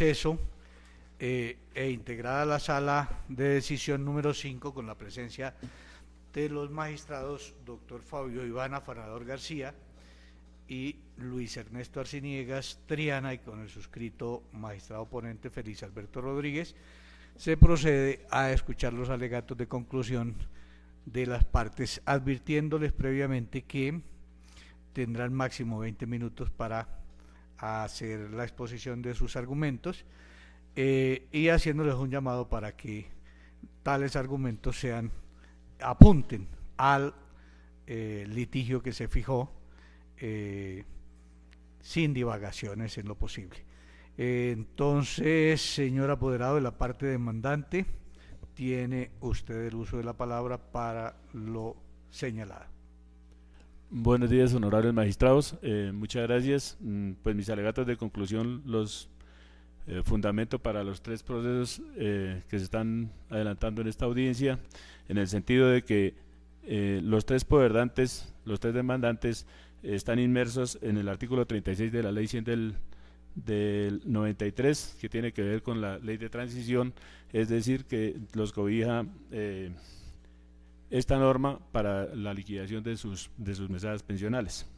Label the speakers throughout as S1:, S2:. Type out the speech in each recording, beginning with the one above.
S1: receso e integrada la sala de decisión número 5 con la presencia de los magistrados doctor Fabio Iván Afanador García y Luis Ernesto Arciniegas Triana, y con el suscrito magistrado ponente Félix Alberto Rodríguez, se procede a escuchar los alegatos de conclusión de las partes, advirtiéndoles previamente que tendrán máximo 20 minutos para hacer la exposición de sus argumentos, y haciéndoles un llamado para que tales argumentos apunten al litigio que se fijó, sin divagaciones en lo posible. Entonces, señor apoderado de la parte demandante, tiene usted el uso de la palabra para lo señalado.
S2: Buenos días, honorables magistrados. Muchas gracias. Pues mis alegatos de conclusión los fundamento para los tres procesos que se están adelantando en esta audiencia, en el sentido de que los tres poderdantes, los tres demandantes, están inmersos en el artículo 36 de la ley 100 del 93, que tiene que ver con la ley de transición, es decir, que los cobija esta norma para la liquidación de sus mesadas pensionales.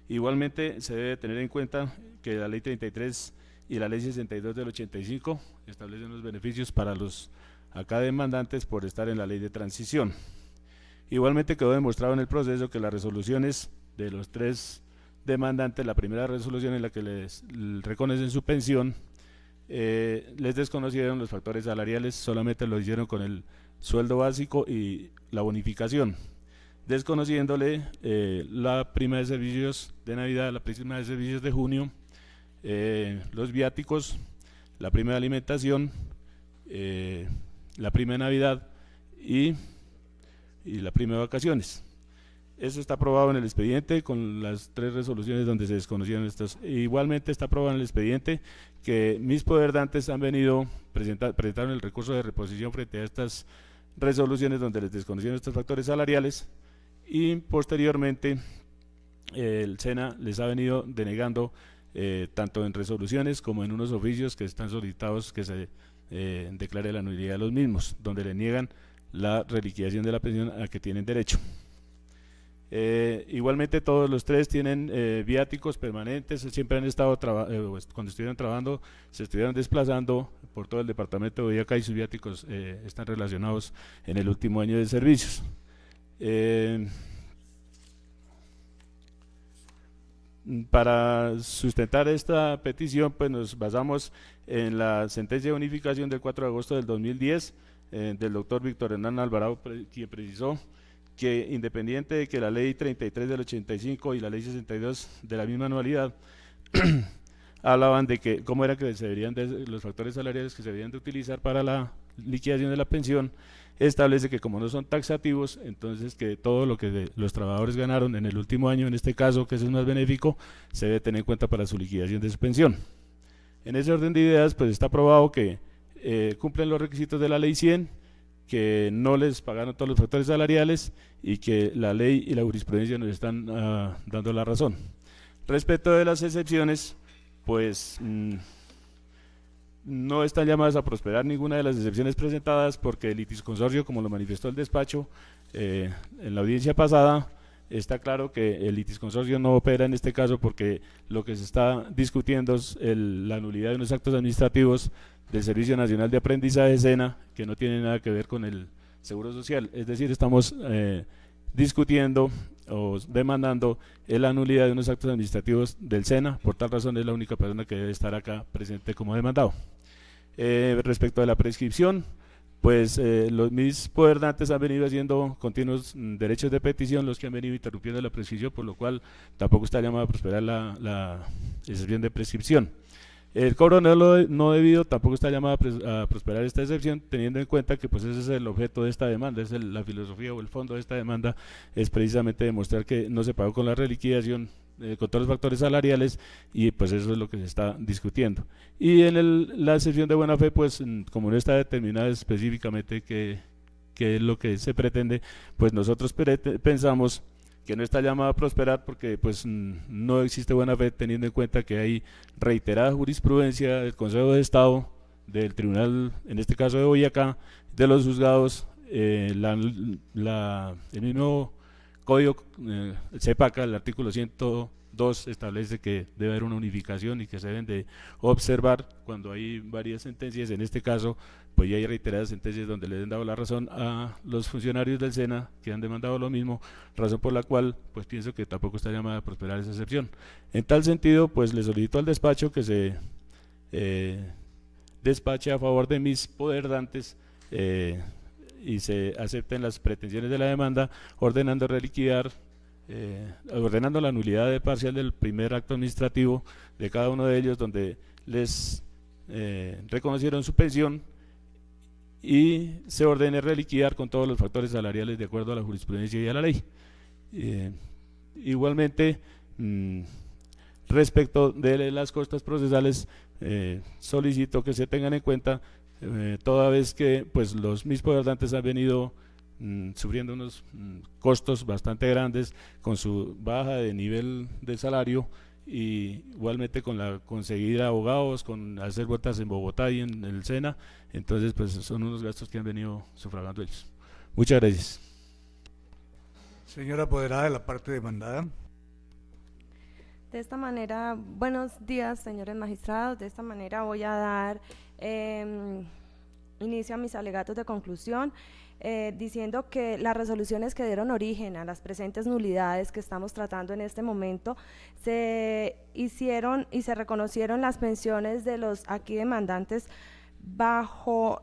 S2: Igualmente se debe tener en cuenta que la ley 33 y la ley 62 del 85 establecen los beneficios para los acá demandantes por estar en la ley de transición. Igualmente quedó demostrado en el proceso que las resoluciones de los tres demandantes, la primera resolución en la que les reconocen su pensión, les desconocieron los factores salariales, solamente lo hicieron con el sueldo básico y la bonificación, desconociéndole la prima de servicios de Navidad, la prima de servicios de junio, los viáticos, la prima de alimentación, la prima de Navidad y la prima de vacaciones. Eso está aprobado en el expediente con las tres resoluciones donde se desconocieron estos. Igualmente está aprobado en el expediente que mis poderdantes han venido, presentaron el recurso de reposición frente a estas resoluciones donde les desconocieron estos factores salariales, y posteriormente el SENA les ha venido denegando tanto en resoluciones como en unos oficios que están solicitados que se declare la nulidad de los mismos, donde le niegan la reliquidación de la pensión a que tienen derecho. Igualmente todos los tres tienen viáticos permanentes, siempre han estado cuando estuvieron trabajando se estuvieron desplazando por todo el departamento de Boyacá, y sus viáticos están relacionados en el último año de servicios. Para sustentar esta petición, pues nos basamos en la sentencia de unificación del 4 de agosto del 2010 del doctor Víctor Hernán Alvarado, quien precisó que independiente de que la ley 33 del 85 y la ley 62 de la misma anualidad hablaban de que cómo era que se deberían los factores salariales que se deberían de utilizar para la liquidación de la pensión, establece que como no son taxativos, entonces que todo lo que los trabajadores ganaron en el último año, en este caso que es el más benéfico, se debe tener en cuenta para su liquidación de su pensión. En ese orden de ideas, pues está aprobado que cumplen los requisitos de la ley 100, que no les pagaron todos los factores salariales y que la ley y la jurisprudencia nos están dando la razón. Respecto de las excepciones, pues no están llamadas a prosperar ninguna de las excepciones presentadas, porque el litisconsorcio, como lo manifestó el despacho en la audiencia pasada, está claro que el litisconsorcio no opera en este caso, porque lo que se está discutiendo es la nulidad de unos actos administrativos del Servicio Nacional de Aprendizaje SENA, que no tiene nada que ver con el Seguro Social. Es decir, estamos discutiendo o demandando la nulidad de unos actos administrativos del SENA. Por tal razón es la única persona que debe estar acá presente como demandado. Respecto a la prescripción, pues mis poderdantes han venido haciendo continuos derechos de petición, los que han venido interrumpiendo la prescripción, por lo cual tampoco está llamada a prosperar la excepción de prescripción. El cobro no debido tampoco está llamado a prosperar esta excepción, teniendo en cuenta que pues ese es el objeto de esta demanda, es la filosofía o el fondo de esta demanda, es precisamente demostrar que no se pagó con la reliquidación, con todos los factores salariales, y pues eso es lo que se está discutiendo. Y en la excepción de buena fe, pues como no está determinada específicamente qué es lo que se pretende, pues nosotros pensamos que no está llamada a prosperar porque pues no existe buena fe, teniendo en cuenta que hay reiterada jurisprudencia del Consejo de Estado, del Tribunal, en este caso de Boyacá, de los juzgados, el mismo Código CEPACA, el artículo 102, establece que debe haber una unificación y que se deben de observar cuando hay varias sentencias. En este caso, pues ya hay reiteradas sentencias donde le han dado la razón a los funcionarios del SENA que han demandado lo mismo, razón por la cual pues pienso que tampoco está llamada a prosperar esa excepción. En tal sentido, pues le solicito al despacho que se despache a favor de mis poderdantes y se acepten las pretensiones de la demanda, ordenando reliquidar, ordenando la nulidad de parcial del primer acto administrativo de cada uno de ellos, donde les reconocieron su pensión, y se ordene reliquidar con todos los factores salariales de acuerdo a la jurisprudencia y a la ley. Igualmente, respecto de las costas procesales, solicito que se tengan en cuenta, toda vez que pues mis poderdantes han venido sufriendo unos costos bastante grandes con su baja de nivel de salario, y igualmente con la conseguir abogados, con hacer vueltas en Bogotá y en el SENA. Entonces pues son unos gastos que han venido sufragando ellos. Muchas gracias.
S1: Señora apoderada de la parte demandada.
S3: De esta manera, buenos días, señores magistrados. De esta manera voy a dar inicio a mis alegatos de conclusión, diciendo que las resoluciones que dieron origen a las presentes nulidades que estamos tratando en este momento se hicieron y se reconocieron las pensiones de los aquí demandantes bajo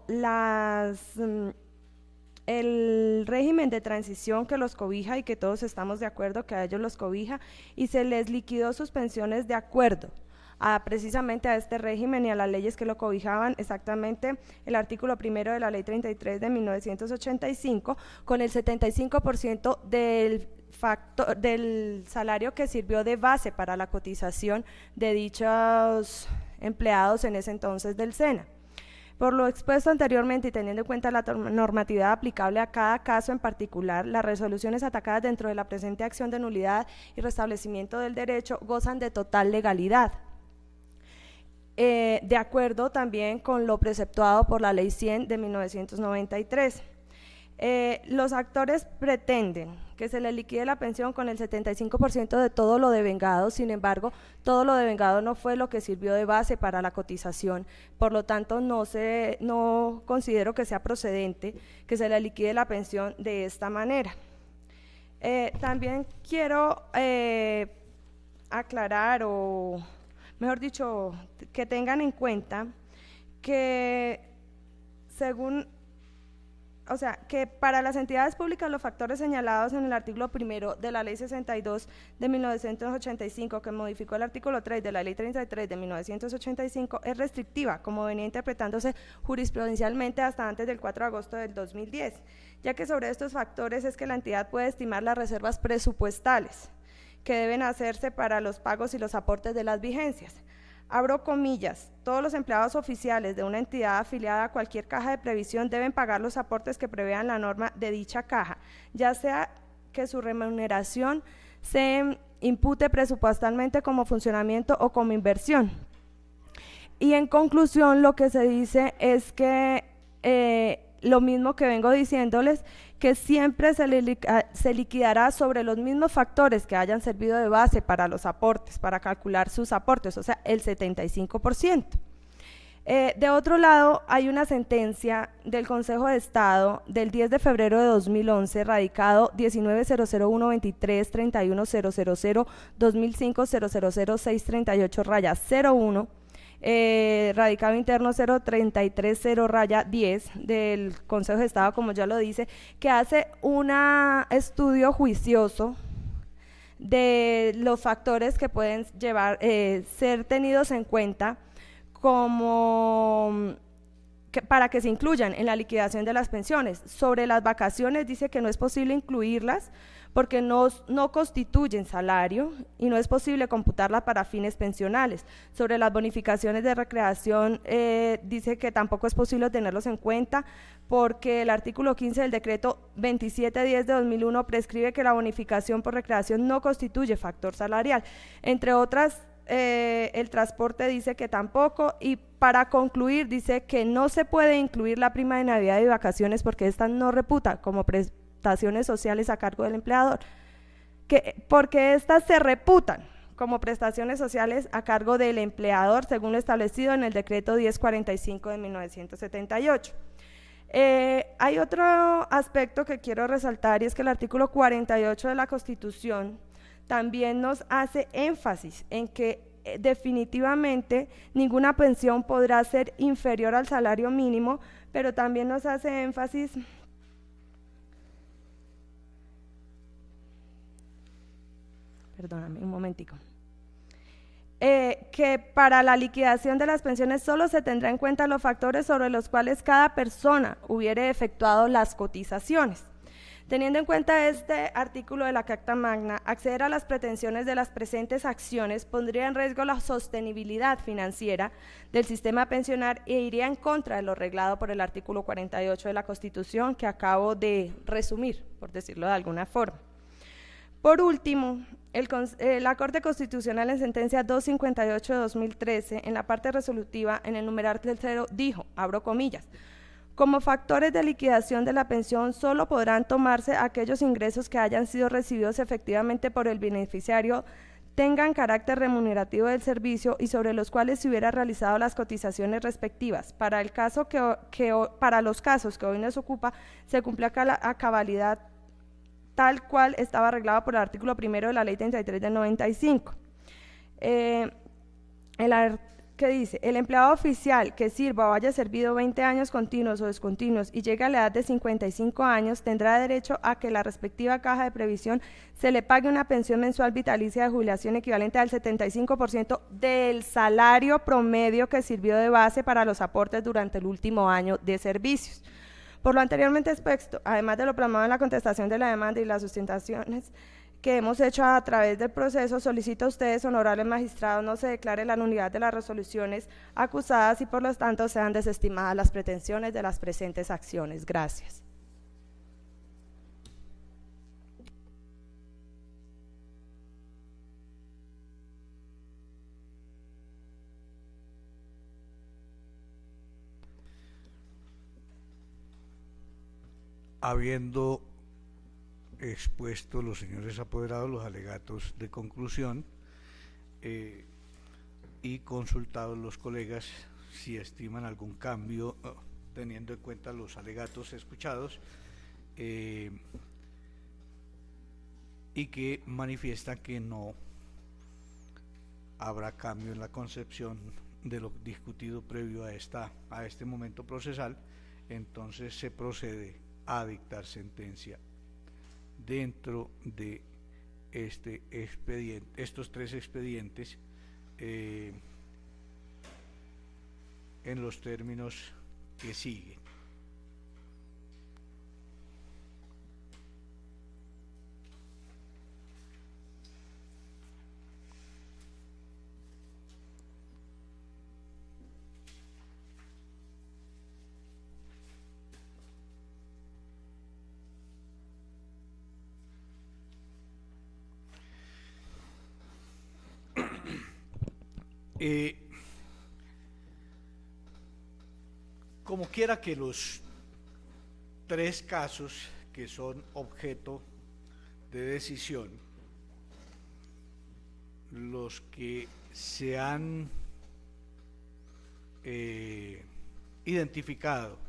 S3: el régimen de transición que los cobija y que todos estamos de acuerdo que a ellos los cobija, y se les liquidó sus pensiones de acuerdo precisamente a este régimen y a las leyes que lo cobijaban, exactamente el artículo 1 de la ley 33 de 1985, con el 75% del salario que sirvió de base para la cotización de dichos empleados en ese entonces del SENA. Por lo expuesto anteriormente y teniendo en cuenta la normatividad aplicable a cada caso en particular, las resoluciones atacadas dentro de la presente acción de nulidad y restablecimiento del derecho gozan de total legalidad, de acuerdo también con lo preceptuado por la Ley 100 de 1993. Los actores pretenden que se les liquide la pensión con el 75% de todo lo devengado. Sin embargo, todo lo devengado no fue lo que sirvió de base para la cotización, por lo tanto no considero que sea procedente que se le liquide la pensión de esta manera. También quiero aclarar, o mejor dicho, que tengan en cuenta que que para las entidades públicas los factores señalados en el artículo 1 de la Ley 62 de 1985, que modificó el artículo 3 de la Ley 33 de 1985, es restrictiva, como venía interpretándose jurisprudencialmente hasta antes del 4 de agosto del 2010, ya que sobre estos factores es que la entidad puede estimar las reservas presupuestales que deben hacerse para los pagos y los aportes de las vigencias. Abro comillas, todos los empleados oficiales de una entidad afiliada a cualquier caja de previsión deben pagar los aportes que prevean la norma de dicha caja, ya sea que su remuneración se impute presupuestalmente como funcionamiento o como inversión. Y en conclusión, lo que se dice es que lo mismo que vengo diciéndoles, que siempre se liquidará sobre los mismos factores que hayan servido de base para los aportes, para calcular sus aportes, o sea, el 75%. De otro lado, hay una sentencia del Consejo de Estado del 10 de febrero de 2011, radicado 19-00123-3100-2005-000-638-01, radicado interno 0330-10 del Consejo de Estado, como ya lo dice, que hace un estudio juicioso de los factores que pueden ser tenidos en cuenta para que se incluyan en la liquidación de las pensiones. Sobre las vacaciones dice que no es posible incluirlas porque no constituyen salario y no es posible computarla para fines pensionales. Sobre las bonificaciones de recreación, dice que tampoco es posible tenerlos en cuenta porque el artículo 15 del decreto 2710 de 2001 prescribe que la bonificación por recreación no constituye factor salarial. Entre otras, el transporte dice que tampoco, y para concluir dice que no se puede incluir la prima de Navidad y vacaciones porque esta no reputa como prestaciones sociales a cargo del empleador, porque estas se reputan como prestaciones sociales a cargo del empleador según lo establecido en el decreto 1045 de 1978. Hay otro aspecto que quiero resaltar, y es que el artículo 48 de la Constitución también nos hace énfasis en que definitivamente ninguna pensión podrá ser inferior al salario mínimo, pero también nos hace énfasis perdóname un momentico, que para la liquidación de las pensiones solo se tendrá en cuenta los factores sobre los cuales cada persona hubiere efectuado las cotizaciones. Teniendo en cuenta este artículo de la Carta Magna, acceder a las pretensiones de las presentes acciones pondría en riesgo la sostenibilidad financiera del sistema pensional e iría en contra de lo reglado por el artículo 48 de la Constitución que acabo de resumir, por decirlo de alguna forma. Por último, la Corte Constitucional en sentencia 258 de 2013, en la parte resolutiva, en el numeral tercero, dijo, abro comillas, como factores de liquidación de la pensión solo podrán tomarse aquellos ingresos que hayan sido recibidos efectivamente por el beneficiario, tengan carácter remunerativo del servicio y sobre los cuales se hubiera realizado las cotizaciones respectivas. Para los casos que hoy nos ocupa, se cumple a cabalidad tal cual estaba arreglado por el artículo 1 de la Ley 33 del 95. ¿Qué dice? El empleado oficial que sirva o haya servido 20 años continuos o descontinuos y llegue a la edad de 55 años tendrá derecho a que la respectiva caja de previsión se le pague una pensión mensual vitalicia de jubilación equivalente al 75% del salario promedio que sirvió de base para los aportes durante el último año de servicios. Por lo anteriormente expuesto, además de lo plasmado en la contestación de la demanda y las sustentaciones que hemos hecho a través del proceso, solicito a ustedes, honorables magistrados, no se declare la nulidad de las resoluciones acusadas y por lo tanto sean desestimadas las pretensiones de las presentes acciones. Gracias.
S1: Habiendo expuesto los señores apoderados los alegatos de conclusión y consultados los colegas si estiman algún cambio teniendo en cuenta los alegatos escuchados y que manifiestan que no habrá cambio en la concepción de lo discutido previo a este momento procesal, entonces se procede a dictar sentencia dentro de estos tres expedientes en los términos que siguen. Como quiera que los tres casos que son objeto de decisión, los que se han identificado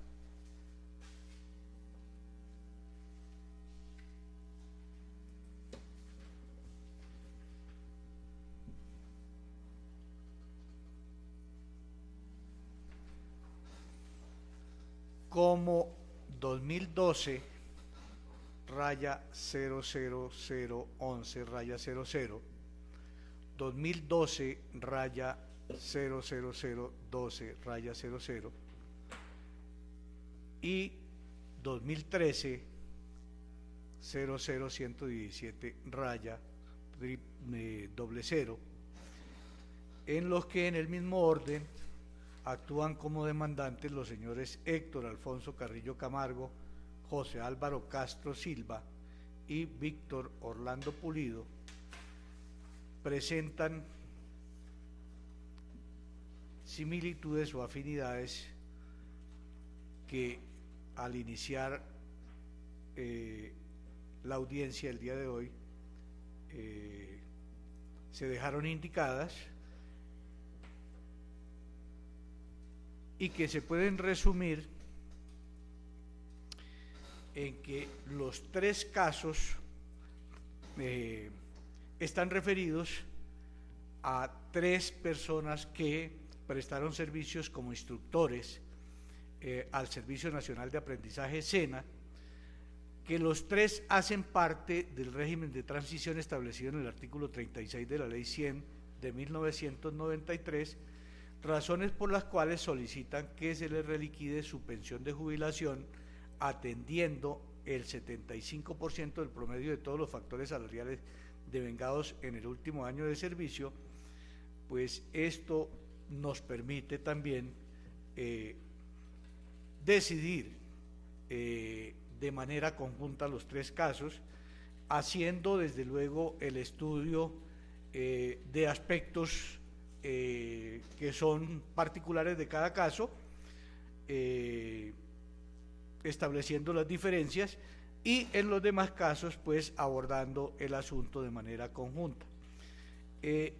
S1: como 2012-00011-00, 2012-00012-00 y 2013 00117 raya 00, en los que en el mismo orden actúan como demandantes los señores Héctor Alfonso Carrillo Camargo, José Álvaro Castro Silva y Víctor Orlando Pulido. Presentan similitudes o afinidades que al iniciar la audiencia el día de hoy se dejaron indicadas y que se pueden resumir en que los tres casos están referidos a tres personas que prestaron servicios como instructores al Servicio Nacional de Aprendizaje SENA, que los tres hacen parte del régimen de transición establecido en el artículo 36 de la Ley 100 de 1993, razones por las cuales solicitan que se les reliquide su pensión de jubilación atendiendo el 75% del promedio de todos los factores salariales devengados en el último año de servicio. Pues esto nos permite también decidir de manera conjunta los tres casos, haciendo desde luego el estudio de aspectos que son particulares de cada caso, estableciendo las diferencias, y en los demás casos pues abordando el asunto de manera conjunta. En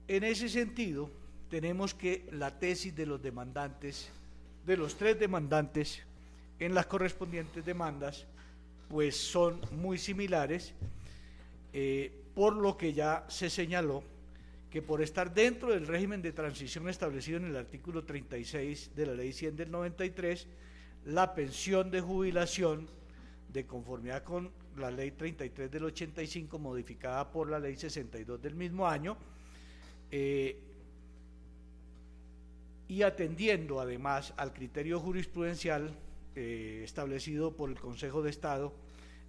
S1: ese sentido, tenemos que la tesis de los demandantes, de los tres demandantes en las correspondientes demandas, pues son muy similares, por lo que ya se señaló que por estar dentro del régimen de transición establecido en el artículo 36 de la Ley 100 del 93, la pensión de jubilación, de conformidad con la Ley 33 del 85, modificada por la Ley 62 del mismo año, y atendiendo además al criterio jurisprudencial establecido por el Consejo de Estado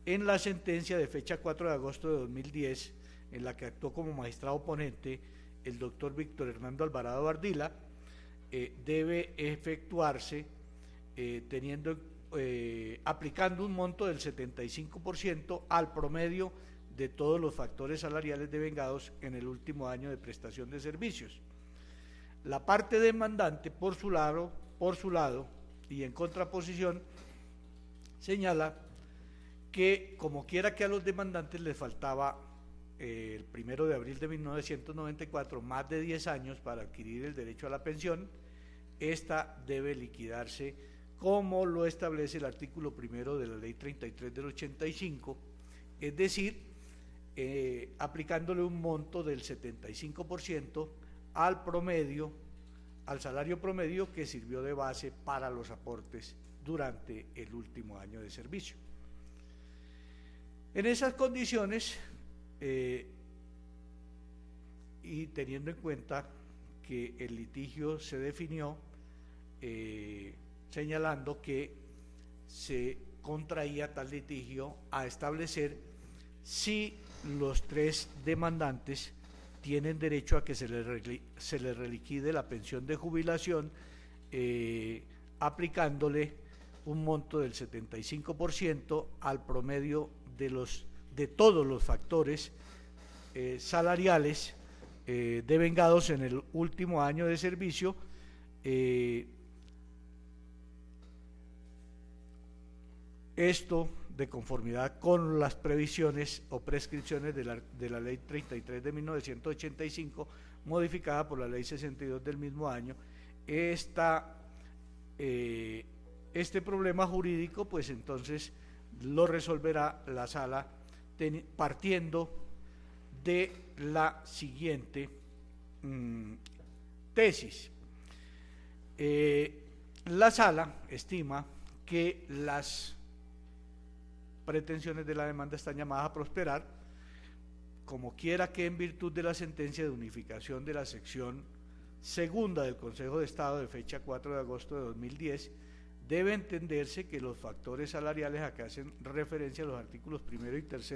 S1: en la sentencia de fecha 4 de agosto de 2010, en la que actuó como magistrado ponente el doctor Víctor Hernando Alvarado Ardila, debe efectuarse aplicando un monto del 75% al promedio de todos los factores salariales devengados en el último año de prestación de servicios. La parte demandante, por su lado, y en contraposición, señala que como quiera que a los demandantes les faltaba el 1 de abril de 1994 más de 10 años para adquirir el derecho a la pensión, esta debe liquidarse como lo establece el artículo 1 de la Ley 33 del 85, es decir, aplicándole un monto del 75% al promedio, al salario promedio que sirvió de base para los aportes durante el último año de servicio. En esas condiciones, y teniendo en cuenta que el litigio se definió señalando que se contraía tal litigio a establecer si los tres demandantes tienen derecho a que se les reliquide la pensión de jubilación, aplicándole un monto del 75% al promedio de todos los factores salariales devengados en el último año de servicio, esto de conformidad con las previsiones o prescripciones de la Ley 33 de 1985, modificada por la Ley 62 del mismo año. Este problema jurídico, pues entonces lo resolverá la sala partiendo de la siguiente tesis. La sala estima que las pretensiones de la demanda están llamadas a prosperar, como quiera que en virtud de la sentencia de unificación de la sección segunda del Consejo de Estado de fecha 4 de agosto de 2010, debe entenderse que los factores salariales a que hacen referencia a los artículos 1 y 3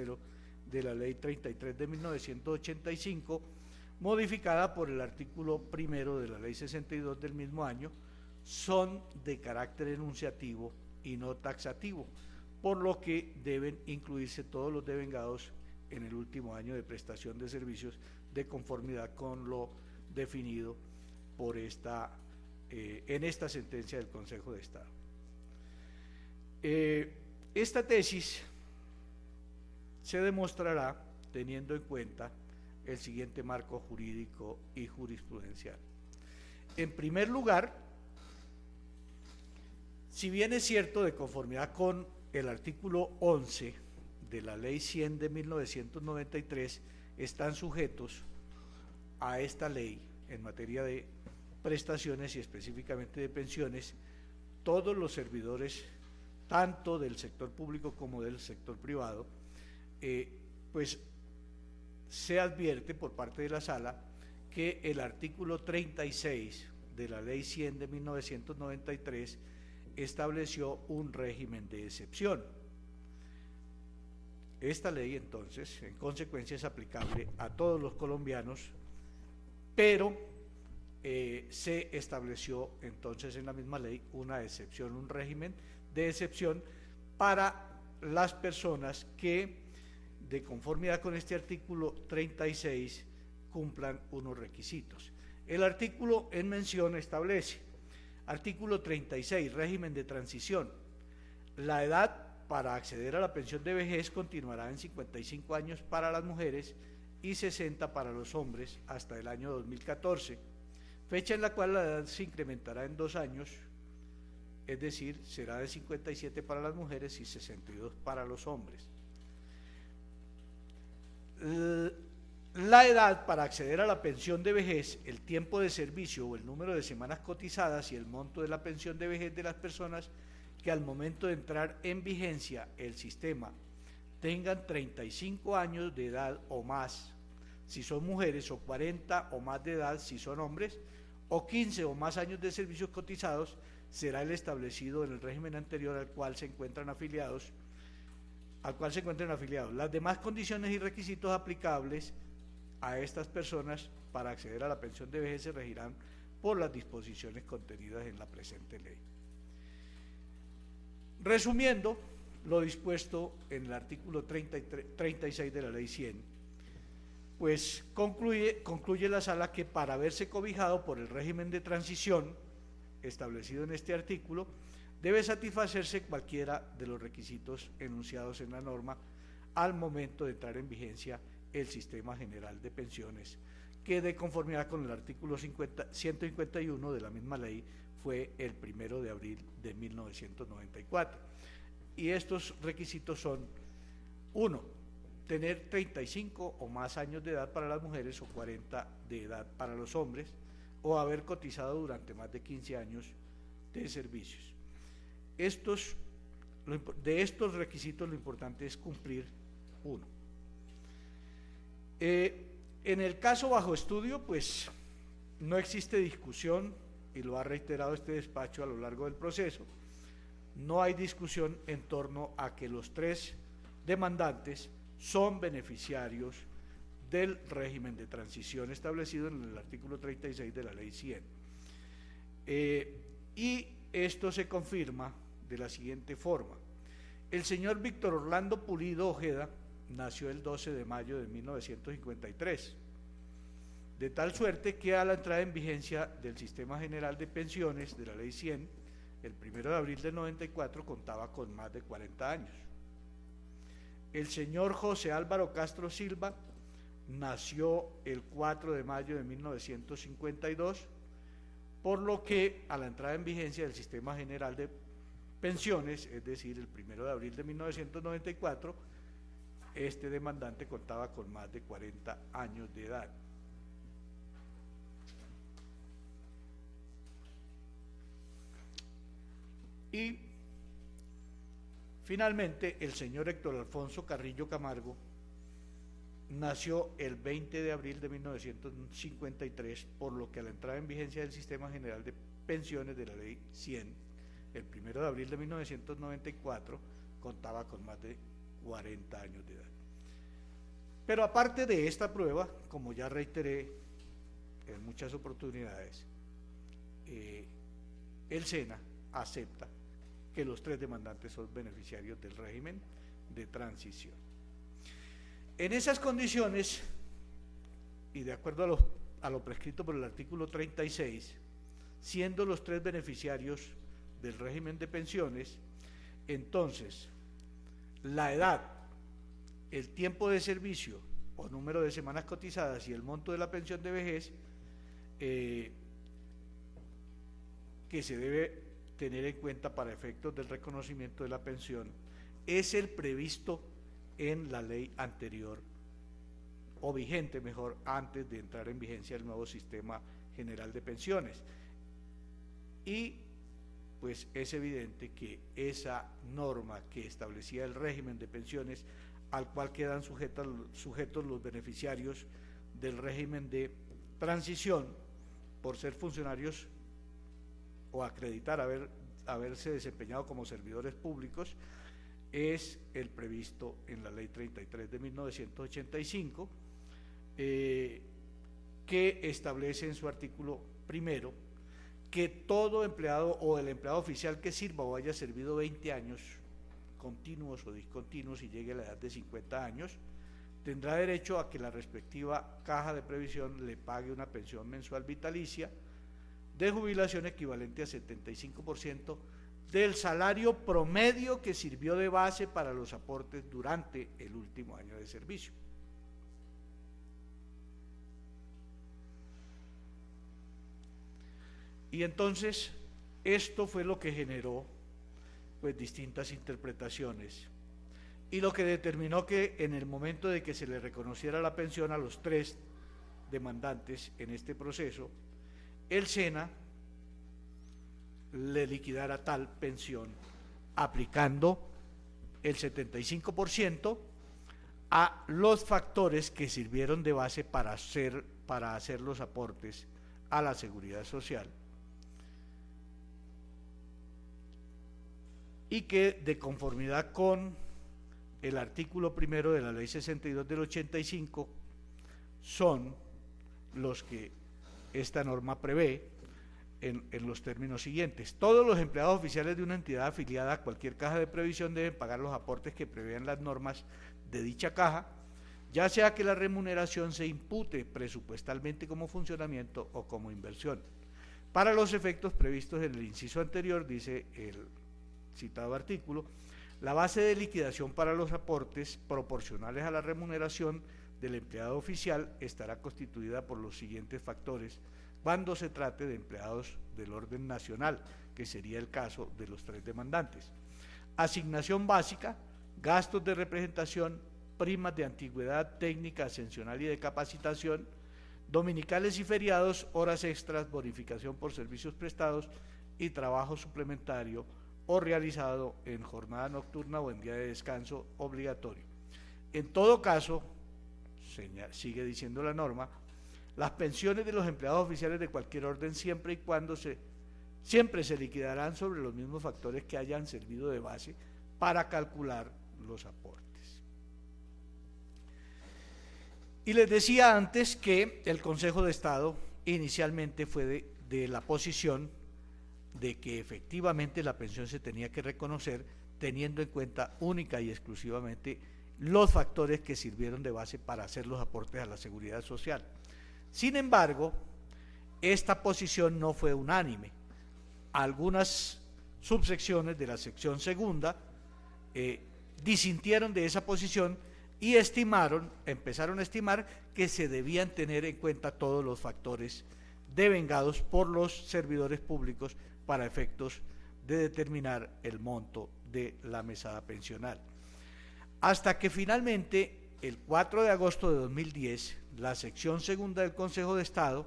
S1: de la Ley 33 de 1985, modificada por el artículo 1 de la Ley 62 del mismo año, son de carácter enunciativo y no taxativo, por lo que deben incluirse todos los devengados en el último año de prestación de servicios de conformidad con lo definido por en esta sentencia del Consejo de Estado. Esta tesis se demostrará teniendo en cuenta el siguiente marco jurídico y jurisprudencial. En primer lugar, si bien es cierto, de conformidad con el artículo 11 de la Ley 100 de 1993, están sujetos a esta ley en materia de prestaciones y específicamente de pensiones todos los servidores, tanto del sector público como del sector privado, pues se advierte por parte de la Sala que el artículo 36 de la Ley 100 de 1993 estableció un régimen de excepción. Esta ley, entonces, en consecuencia, es aplicable a todos los colombianos, pero se estableció entonces en la misma ley una excepción, un régimen de excepción para las personas que, de conformidad con este artículo 36, cumplan unos requisitos. El artículo en mención establece, artículo 36, régimen de transición: la edad para acceder a la pensión de vejez continuará en 55 años para las mujeres y 60 para los hombres hasta el año 2014, fecha en la cual la edad se incrementará en 2 años, es decir, será de 57 para las mujeres y 62 para los hombres. La edad para acceder a la pensión de vejez, el tiempo de servicio o el número de semanas cotizadas y el monto de la pensión de vejez de las personas que al momento de entrar en vigencia el sistema tengan 35 años de edad o más si son mujeres, o 40 o más de edad si son hombres, o 15 o más años de servicios cotizados, será el establecido en el régimen anterior al cual se encuentran afiliados. Las demás condiciones y requisitos aplicables a estas personas para acceder a la pensión de vejez se regirán por las disposiciones contenidas en la presente ley. Resumiendo lo dispuesto en el artículo 36 de la Ley 100, pues concluye la Sala que para haberse cobijado por el régimen de transición establecido en este artículo, debe satisfacerse cualquiera de los requisitos enunciados en la norma al momento de entrar en vigencia el Sistema General de Pensiones, que de conformidad con el artículo 151 de la misma ley fue el 1 de abril de 1994. Y estos requisitos son: 1, tener 35 o más años de edad para las mujeres o 40 de edad para los hombres, o haber cotizado durante más de 15 años de servicios. De estos requisitos lo importante es cumplir uno. En el caso bajo estudio, pues no existe discusión, y lo ha reiterado este despacho a lo largo del proceso, no hay discusión en torno a que los 3 demandantes son beneficiarios del régimen de transición establecido en el artículo 36 de la Ley 100. Y esto se confirma de la siguiente forma. El señor Víctor Orlando Pulido Ojeda nació el 12 de mayo de 1953, de tal suerte que a la entrada en vigencia del Sistema General de Pensiones de la Ley 100, el 1 de abril del 94, contaba con más de 40 años. El señor José Álvaro Castro Silva nació el 4 de mayo de 1952, por lo que a la entrada en vigencia del Sistema General de Pensiones, es decir, el 1 de abril de 1994, este demandante contaba con más de 40 años de edad. Y finalmente el señor Héctor Alfonso Carrillo Camargo nació el 20 de abril de 1953, por lo que a la entrada en vigencia del Sistema General de Pensiones de la Ley 100, el 1 de abril de 1994, contaba con más de 40 años de edad. Pero aparte de esta prueba, como ya reiteré en muchas oportunidades, el SENA acepta que los 3 demandantes son beneficiarios del régimen de transición. En esas condiciones, y de acuerdo a lo prescrito por el artículo 36, siendo los 3 beneficiarios del régimen de pensiones, entonces la edad, el tiempo de servicio o número de semanas cotizadas y el monto de la pensión de vejez que se debe tener en cuenta para efectos del reconocimiento de la pensión es el previsto en la ley anterior, o vigente mejor, antes de entrar en vigencia el nuevo sistema general de pensiones. Y pues es evidente que esa norma que establecía el régimen de pensiones, al cual quedan sujetos los beneficiarios del régimen de transición por ser funcionarios o acreditar haberse desempeñado como servidores públicos, es el previsto en la Ley 33 de 1985, que establece en su artículo primero que todo empleado o el empleado oficial que sirva o haya servido 20 años continuos o discontinuos y llegue a la edad de 50 años, tendrá derecho a que la respectiva caja de previsión le pague una pensión mensual vitalicia de jubilación equivalente a 75% del salario promedio que sirvió de base para los aportes durante el último año de servicio. Y entonces esto fue lo que generó pues distintas interpretaciones y lo que determinó que en el momento de que se le reconociera la pensión a los 3 demandantes en este proceso, el SENA le liquidara tal pensión aplicando el 75% a los factores que sirvieron de base para hacer los aportes a la seguridad social, y que de conformidad con el artículo primero de la Ley 62 del 85 son los que esta norma prevé en los términos siguientes. Todos los empleados oficiales de una entidad afiliada a cualquier caja de previsión deben pagar los aportes que prevean las normas de dicha caja, ya sea que la remuneración se impute presupuestalmente como funcionamiento o como inversión. Para los efectos previstos en el inciso anterior, dice el citado artículo, la base de liquidación para los aportes proporcionales a la remuneración del empleado oficial estará constituida por los siguientes factores cuando se trate de empleados del orden nacional, que sería el caso de los 3 demandantes: asignación básica, gastos de representación, primas de antigüedad técnica, ascensional y de capacitación, dominicales y feriados, horas extras, bonificación por servicios prestados y trabajo suplementario o realizado en jornada nocturna o en día de descanso obligatorio. En todo caso, sigue diciendo la norma, las pensiones de los empleados oficiales de cualquier orden siempre y cuando siempre se liquidarán sobre los mismos factores que hayan servido de base para calcular los aportes. Y les decía antes que el Consejo de Estado inicialmente fue de la posición de que efectivamente la pensión se tenía que reconocer teniendo en cuenta única y exclusivamente los factores que sirvieron de base para hacer los aportes a la seguridad social. Sin embargo, esta posición no fue unánime. Algunas subsecciones de la sección segunda disintieron de esa posición y empezaron a estimar que se debían tener en cuenta todos los factores devengados por los servidores públicos para efectos de determinar el monto de la mesada pensional. Hasta que finalmente, el 4 de agosto de 2010, la sección segunda del Consejo de Estado,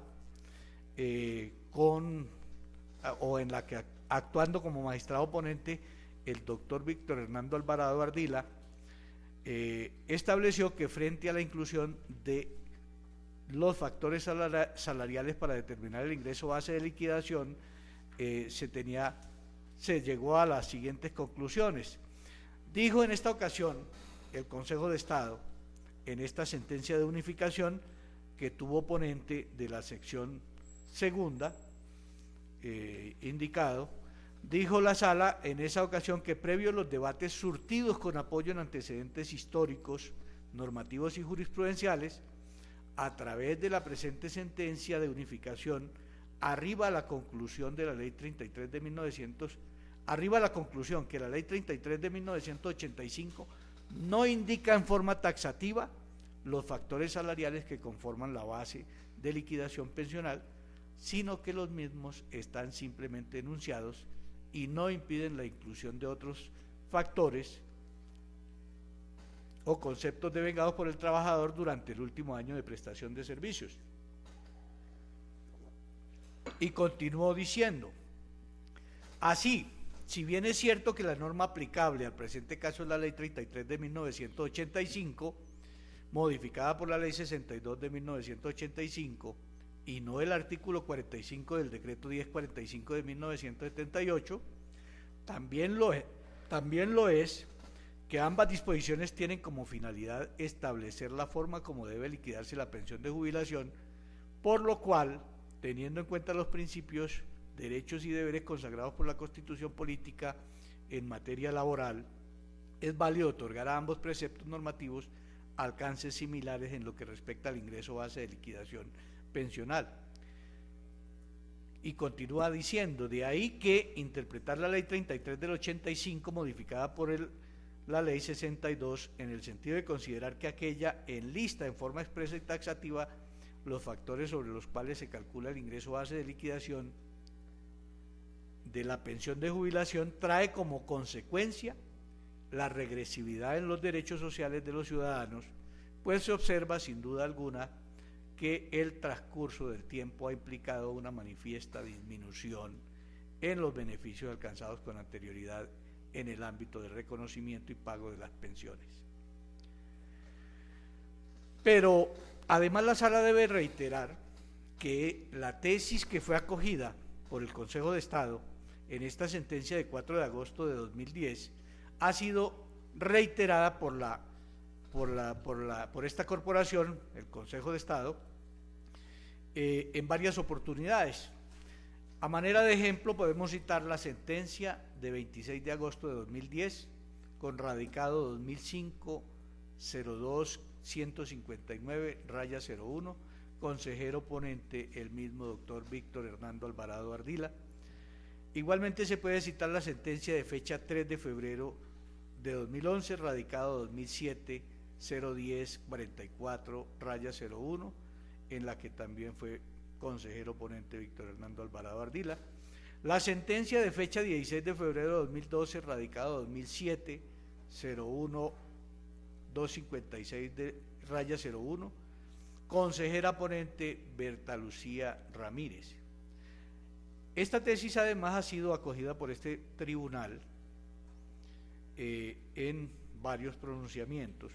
S1: en la que actuando como magistrado ponente el doctor Víctor Hernando Alvarado Ardila, estableció que frente a la inclusión de los factores salariales para determinar el ingreso base de liquidación, se tenía se llegó a las siguientes conclusiones. Dijo en esta ocasión el Consejo de Estado, en esta sentencia de unificación que tuvo ponente de la sección segunda, indicado, dijo la Sala en esa ocasión que previo a los debates surtidos con apoyo en antecedentes históricos, normativos y jurisprudenciales, a través de la presente sentencia de unificación, arriba a la conclusión que la Ley 33 de 1985 no indica en forma taxativa los factores salariales que conforman la base de liquidación pensional, sino que los mismos están simplemente enunciados y no impiden la inclusión de otros factores o conceptos devengados por el trabajador durante el último año de prestación de servicios. Y continuó diciendo, así, si bien es cierto que la norma aplicable al presente caso es la Ley 33 de 1985, modificada por la Ley 62 de 1985, y no el artículo 45 del Decreto 1045 de 1978, también lo es que ambas disposiciones tienen como finalidad establecer la forma como debe liquidarse la pensión de jubilación, por lo cual, teniendo en cuenta los principios, derechos y deberes consagrados por la Constitución Política en materia laboral, es válido otorgar a ambos preceptos normativos alcances similares en lo que respecta al ingreso base de liquidación pensional. Y continúa diciendo, de ahí que interpretar la Ley 33 del 85 modificada por la Ley 62 en el sentido de considerar que aquella enlista en forma expresa y taxativa los factores sobre los cuales se calcula el ingreso base de liquidación de la pensión de jubilación trae como consecuencia la regresividad en los derechos sociales de los ciudadanos, pues se observa sin duda alguna que el transcurso del tiempo ha implicado una manifiesta disminución en los beneficios alcanzados con anterioridad en el ámbito del reconocimiento y pago de las pensiones. Pero además la Sala debe reiterar que la tesis que fue acogida por el Consejo de Estado en esta sentencia de 4 de agosto de 2010 ha sido reiterada por esta corporación, el Consejo de Estado, en varias oportunidades. A manera de ejemplo podemos citar la sentencia de 26 de agosto de 2010 con radicado 2005-02-159-01, consejero ponente el mismo doctor Víctor Hernando Alvarado Ardila. Igualmente se puede citar la sentencia de fecha 3 de febrero de 2011, radicado 2007-010-44-01, en la que también fue consejero ponente Víctor Hernando Alvarado Ardila. La sentencia de fecha 16 de febrero de 2012, radicado 2007-01-256-01, consejera ponente Berta Lucía Ramírez. Esta tesis además ha sido acogida por este tribunal en varios pronunciamientos,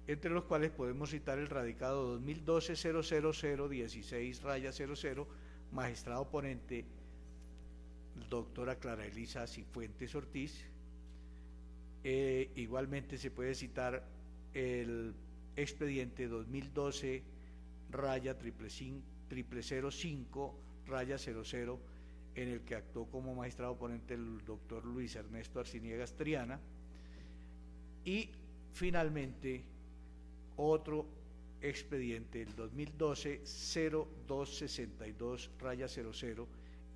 S1: entre los cuales podemos citar el radicado 2012-00016-00, magistrado ponente doctora Clara Elisa Cifuentes Ortiz. Igualmente se puede citar el expediente 2012-005-00, en el que actuó como magistrado ponente el doctor Luis Ernesto Arciniegas Triana, y finalmente otro expediente, el 2012-0262-00,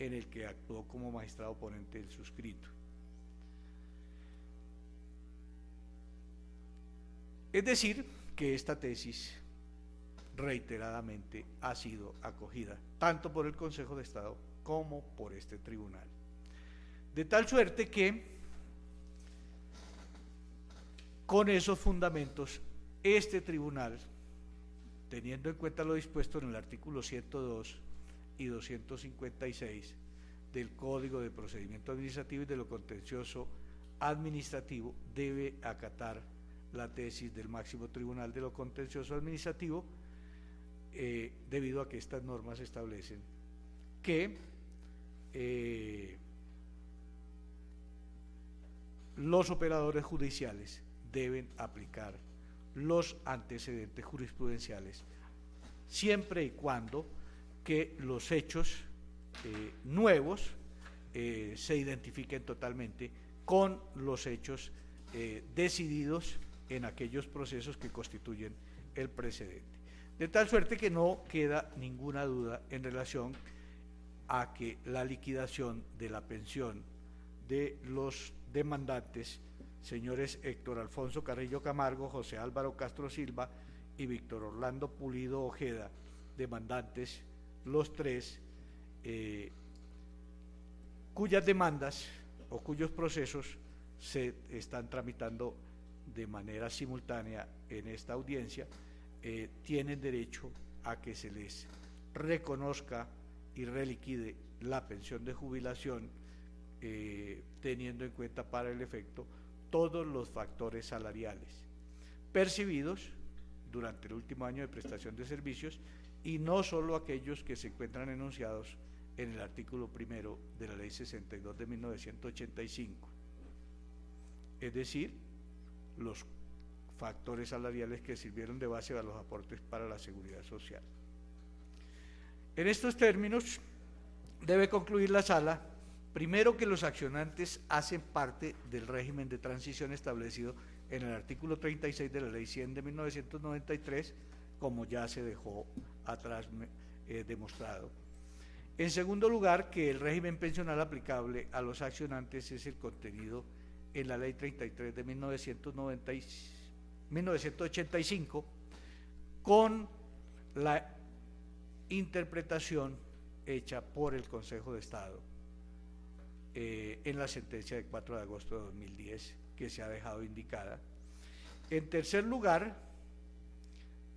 S1: en el que actuó como magistrado ponente el suscrito. Es decir, que esta tesis reiteradamente ha sido acogida tanto por el Consejo de Estado como por este tribunal. De tal suerte que, con esos fundamentos, este tribunal, teniendo en cuenta lo dispuesto en el artículo 102 y 256 del Código de Procedimiento Administrativo y de lo Contencioso Administrativo, debe acatar la tesis del máximo tribunal de lo contencioso administrativo, debido a que estas normas establecen que los operadores judiciales deben aplicar los antecedentes jurisprudenciales siempre y cuando que los hechos nuevos se identifiquen totalmente con los hechos decididos en aquellos procesos que constituyen el precedente. De tal suerte que no queda ninguna duda en relación a que la liquidación de la pensión de los demandantes, señores Héctor Alfonso Carrillo Camargo, José Álvaro Castro Silva y Víctor Orlando Pulido Ojeda, demandantes los tres, cuyas demandas o cuyos procesos se están tramitando de manera simultánea en esta audiencia, tienen derecho a que se les reconozca y reliquide la pensión de jubilación, teniendo en cuenta para el efecto todos los factores salariales percibidos durante el último año de prestación de servicios y no solo aquellos que se encuentran enunciados en el artículo primero de la Ley 62 de 1985, es decir, los factores salariales que sirvieron de base a los aportes para la seguridad social. En estos términos, debe concluir la Sala, primero, que los accionantes hacen parte del régimen de transición establecido en el artículo 36 de la Ley 100 de 1993, como ya se dejó atrás demostrado. En segundo lugar, que el régimen pensional aplicable a los accionantes es el contenido en la Ley 33 de 1985, con la interpretación hecha por el Consejo de Estado en la sentencia de 4 de agosto de 2010, que se ha dejado indicada. En tercer lugar,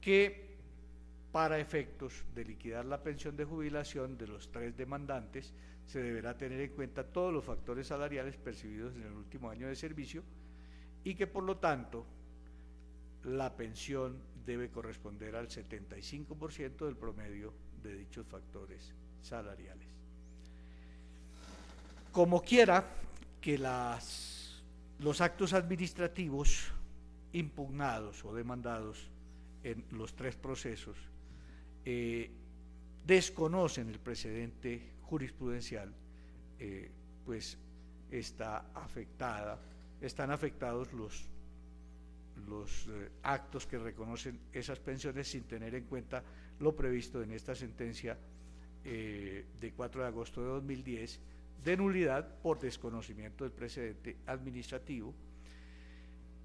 S1: que para efectos de liquidar la pensión de jubilación de los tres demandantes se deberá tener en cuenta todos los factores salariales percibidos en el último año de servicio y que por lo tanto la pensión debe corresponder al 75% del promedio de dichos factores salariales. Como quiera que los actos administrativos impugnados o demandados en los tres procesos desconocen el precedente jurisprudencial, pues están afectados los actos que reconocen esas pensiones sin tener en cuenta lo previsto en esta sentencia de 4 de agosto de 2010 de nulidad por desconocimiento del precedente administrativo,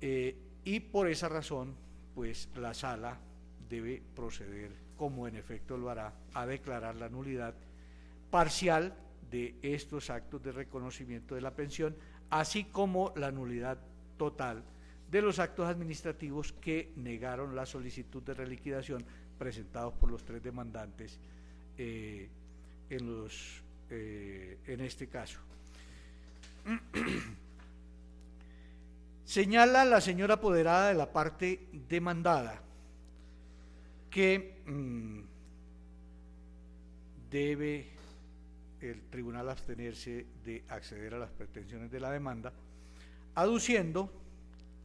S1: y por esa razón pues la Sala debe proceder, como en efecto lo hará, a declarar la nulidad parcial de estos actos de reconocimiento de la pensión, así como la nulidad total de los actos administrativos que negaron la solicitud de reliquidación presentados por los tres demandantes en este caso. Señala la señora apoderada de la parte demandada que debe el tribunal abstenerse de acceder a las pretensiones de la demanda, aduciendo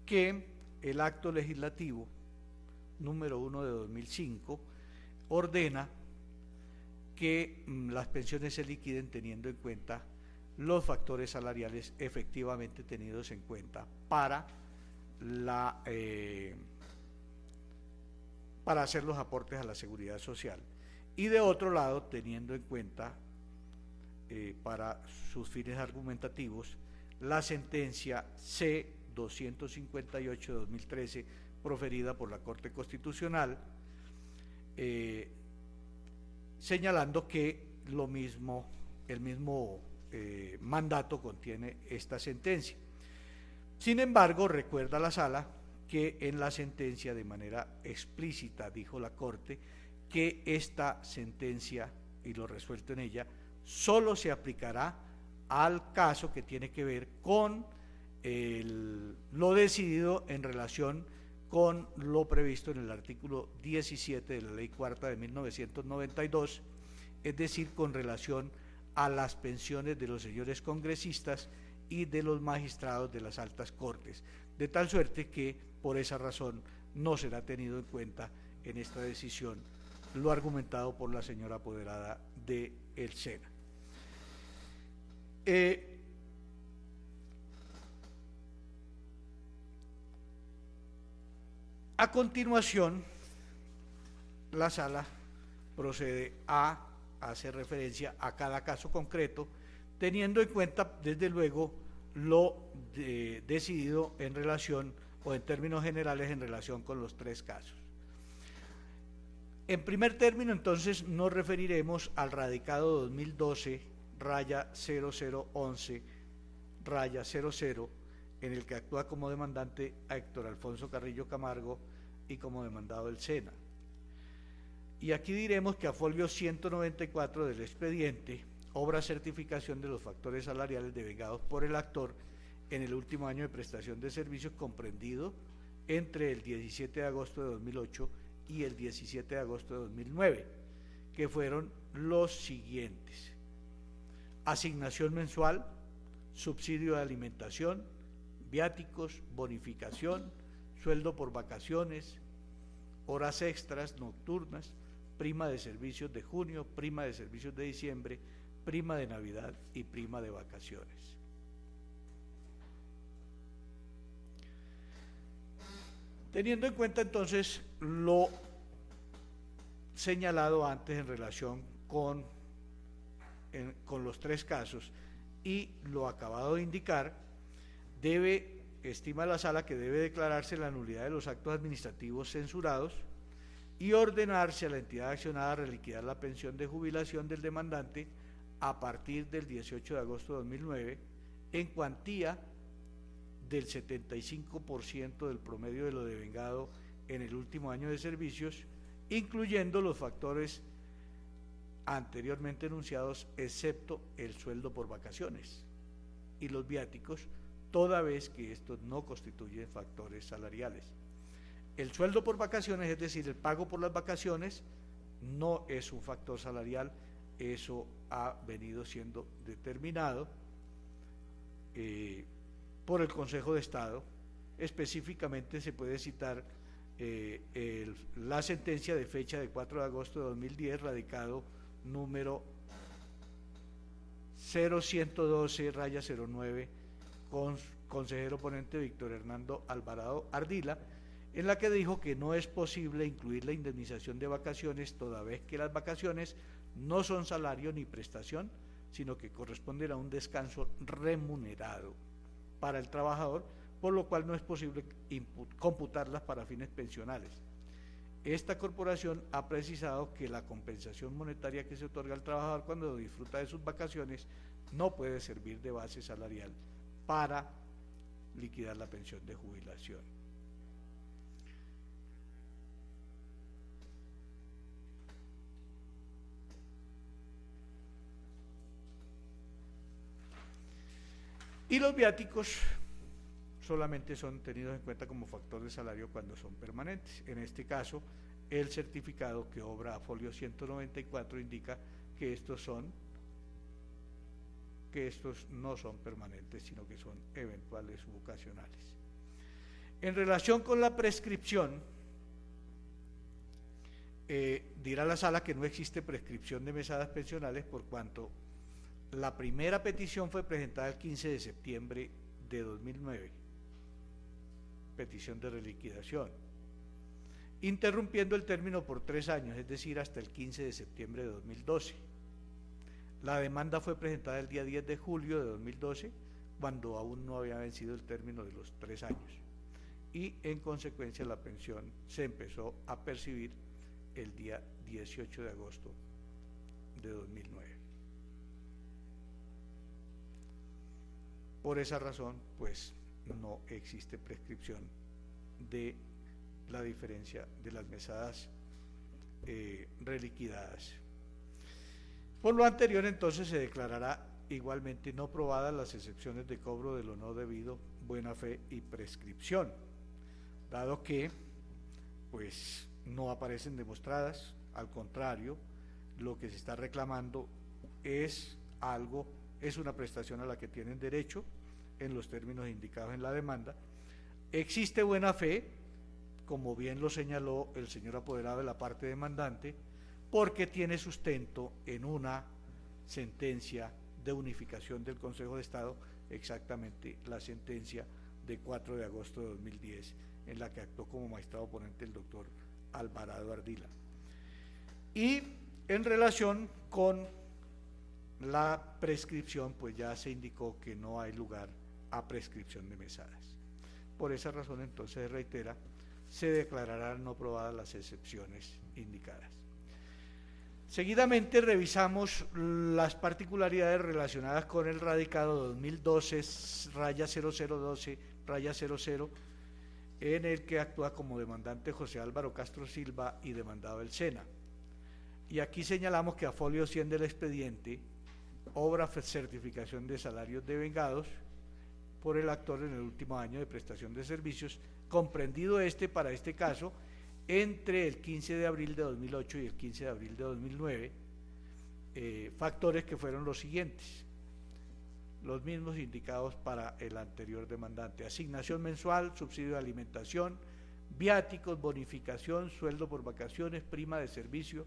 S1: que el acto legislativo número 1 de 2005 ordena que las pensiones se liquiden teniendo en cuenta los factores salariales efectivamente tenidos en cuenta para hacer los aportes a la seguridad social, y de otro lado teniendo en cuenta para sus fines argumentativos la sentencia C-258 de 2013 proferida por la Corte Constitucional, señalando que el mismo mandato contiene esta sentencia. Sin embargo, recuerda la Sala que en la sentencia de manera explícita dijo la Corte que esta sentencia y lo resuelto en ella solo se aplicará al caso que tiene que ver con lo decidido en relación con lo previsto en el artículo 17 de la Ley Cuarta de 1992, es decir, con relación a las pensiones de los señores congresistas y de los magistrados de las altas cortes, de tal suerte que por esa razón no será tenido en cuenta en esta decisión lo argumentado por la señora apoderada de el SENA. A continuación, la sala procede a hacer referencia a cada caso concreto, teniendo en cuenta, desde luego, lo decidido en relación o en términos generales en relación con los tres casos. En primer término, entonces, nos referiremos al radicado 2012-0011-00, en el que actúa como demandante a Héctor Alfonso Carrillo Camargo y como demandado el SENA. Y aquí diremos que a folio 194 del expediente obra certificación de los factores salariales devengados por el actor en el último año de prestación de servicios comprendido entre el 17 de agosto de 2008 y el 17 de agosto de 2009, que fueron los siguientes: asignación mensual, subsidio de alimentación, viáticos, bonificación, sueldo por vacaciones, horas extras nocturnas, prima de servicios de junio, prima de servicios de diciembre, prima de Navidad y prima de vacaciones. Teniendo en cuenta entonces lo señalado antes en relación con los tres casos y lo acabado de indicar, estima la sala que debe declararse la nulidad de los actos administrativos censurados y ordenarse a la entidad accionada a reliquidar la pensión de jubilación del demandante a partir del 18 de agosto de 2009 en cuantía del 75% del promedio de lo devengado en el último año de servicios, incluyendo los factores anteriormente enunciados, excepto el sueldo por vacaciones y los viáticos, toda vez que estos no constituyen factores salariales. El sueldo por vacaciones, es decir, el pago por las vacaciones, no es un factor salarial. Eso ha venido siendo determinado por el Consejo de Estado. Específicamente se puede citar la sentencia de fecha de 4 de agosto de 2010, radicado número 0112-09, con consejero ponente Víctor Hernando Alvarado Ardila, en la que dijo que no es posible incluir la indemnización de vacaciones, toda vez que las vacaciones no son salario ni prestación, sino que corresponden a un descanso remunerado para el trabajador, por lo cual no es posible computarlas para fines pensionales. Esta corporación ha precisado que la compensación monetaria que se otorga al trabajador cuando disfruta de sus vacaciones no puede servir de base salarial para liquidar la pensión de jubilación. Y los viáticos solamente son tenidos en cuenta como factor de salario cuando son permanentes. En este caso, el certificado que obra a folio 194 indica que estos no son permanentes, sino que son eventuales u ocasionales. En relación con la prescripción, dirá la sala que no existe prescripción de mesadas pensionales por cuanto la primera petición fue presentada el 15 de septiembre de 2009, petición de reliquidación, interrumpiendo el término por 3 años, es decir, hasta el 15 de septiembre de 2012. La demanda fue presentada el día 10 de julio de 2012, cuando aún no había vencido el término de los 3 años, y en consecuencia la pensión se empezó a percibir el día 18 de agosto de 2009. Por esa razón, pues, no existe prescripción de la diferencia de las mesadas reliquidadas. Por lo anterior, entonces, se declarará igualmente no probadas las excepciones de cobro de lo no debido, buena fe y prescripción, dado que, pues, no aparecen demostradas. Al contrario, lo que se está reclamando es una prestación a la que tienen derecho, en los términos indicados en la demanda. Existe buena fe, como bien lo señaló el señor apoderado de la parte demandante, porque tiene sustento en una sentencia de unificación del Consejo de Estado, exactamente la sentencia de 4 de agosto de 2010, en la que actuó como magistrado ponente el doctor Alvarado Ardila. Y en relación con la prescripción, pues ya se indicó que no hay lugar a prescripción de mesadas. Por esa razón, entonces, se reitera, se declararán no probadas las excepciones indicadas. Seguidamente revisamos las particularidades relacionadas con el radicado 2012-0012-00, en el que actúa como demandante José Álvaro Castro Silva y demandado el SENA. Y aquí señalamos que a folio 100 del expediente obra certificación de salarios devengados por el actor en el último año de prestación de servicios, comprendido para este caso, entre el 15 de abril de 2008 y el 15 de abril de 2009, factores que fueron los siguientes, los mismos indicados para el anterior demandante: asignación mensual, subsidio de alimentación, viáticos, bonificación, sueldo por vacaciones, prima de servicio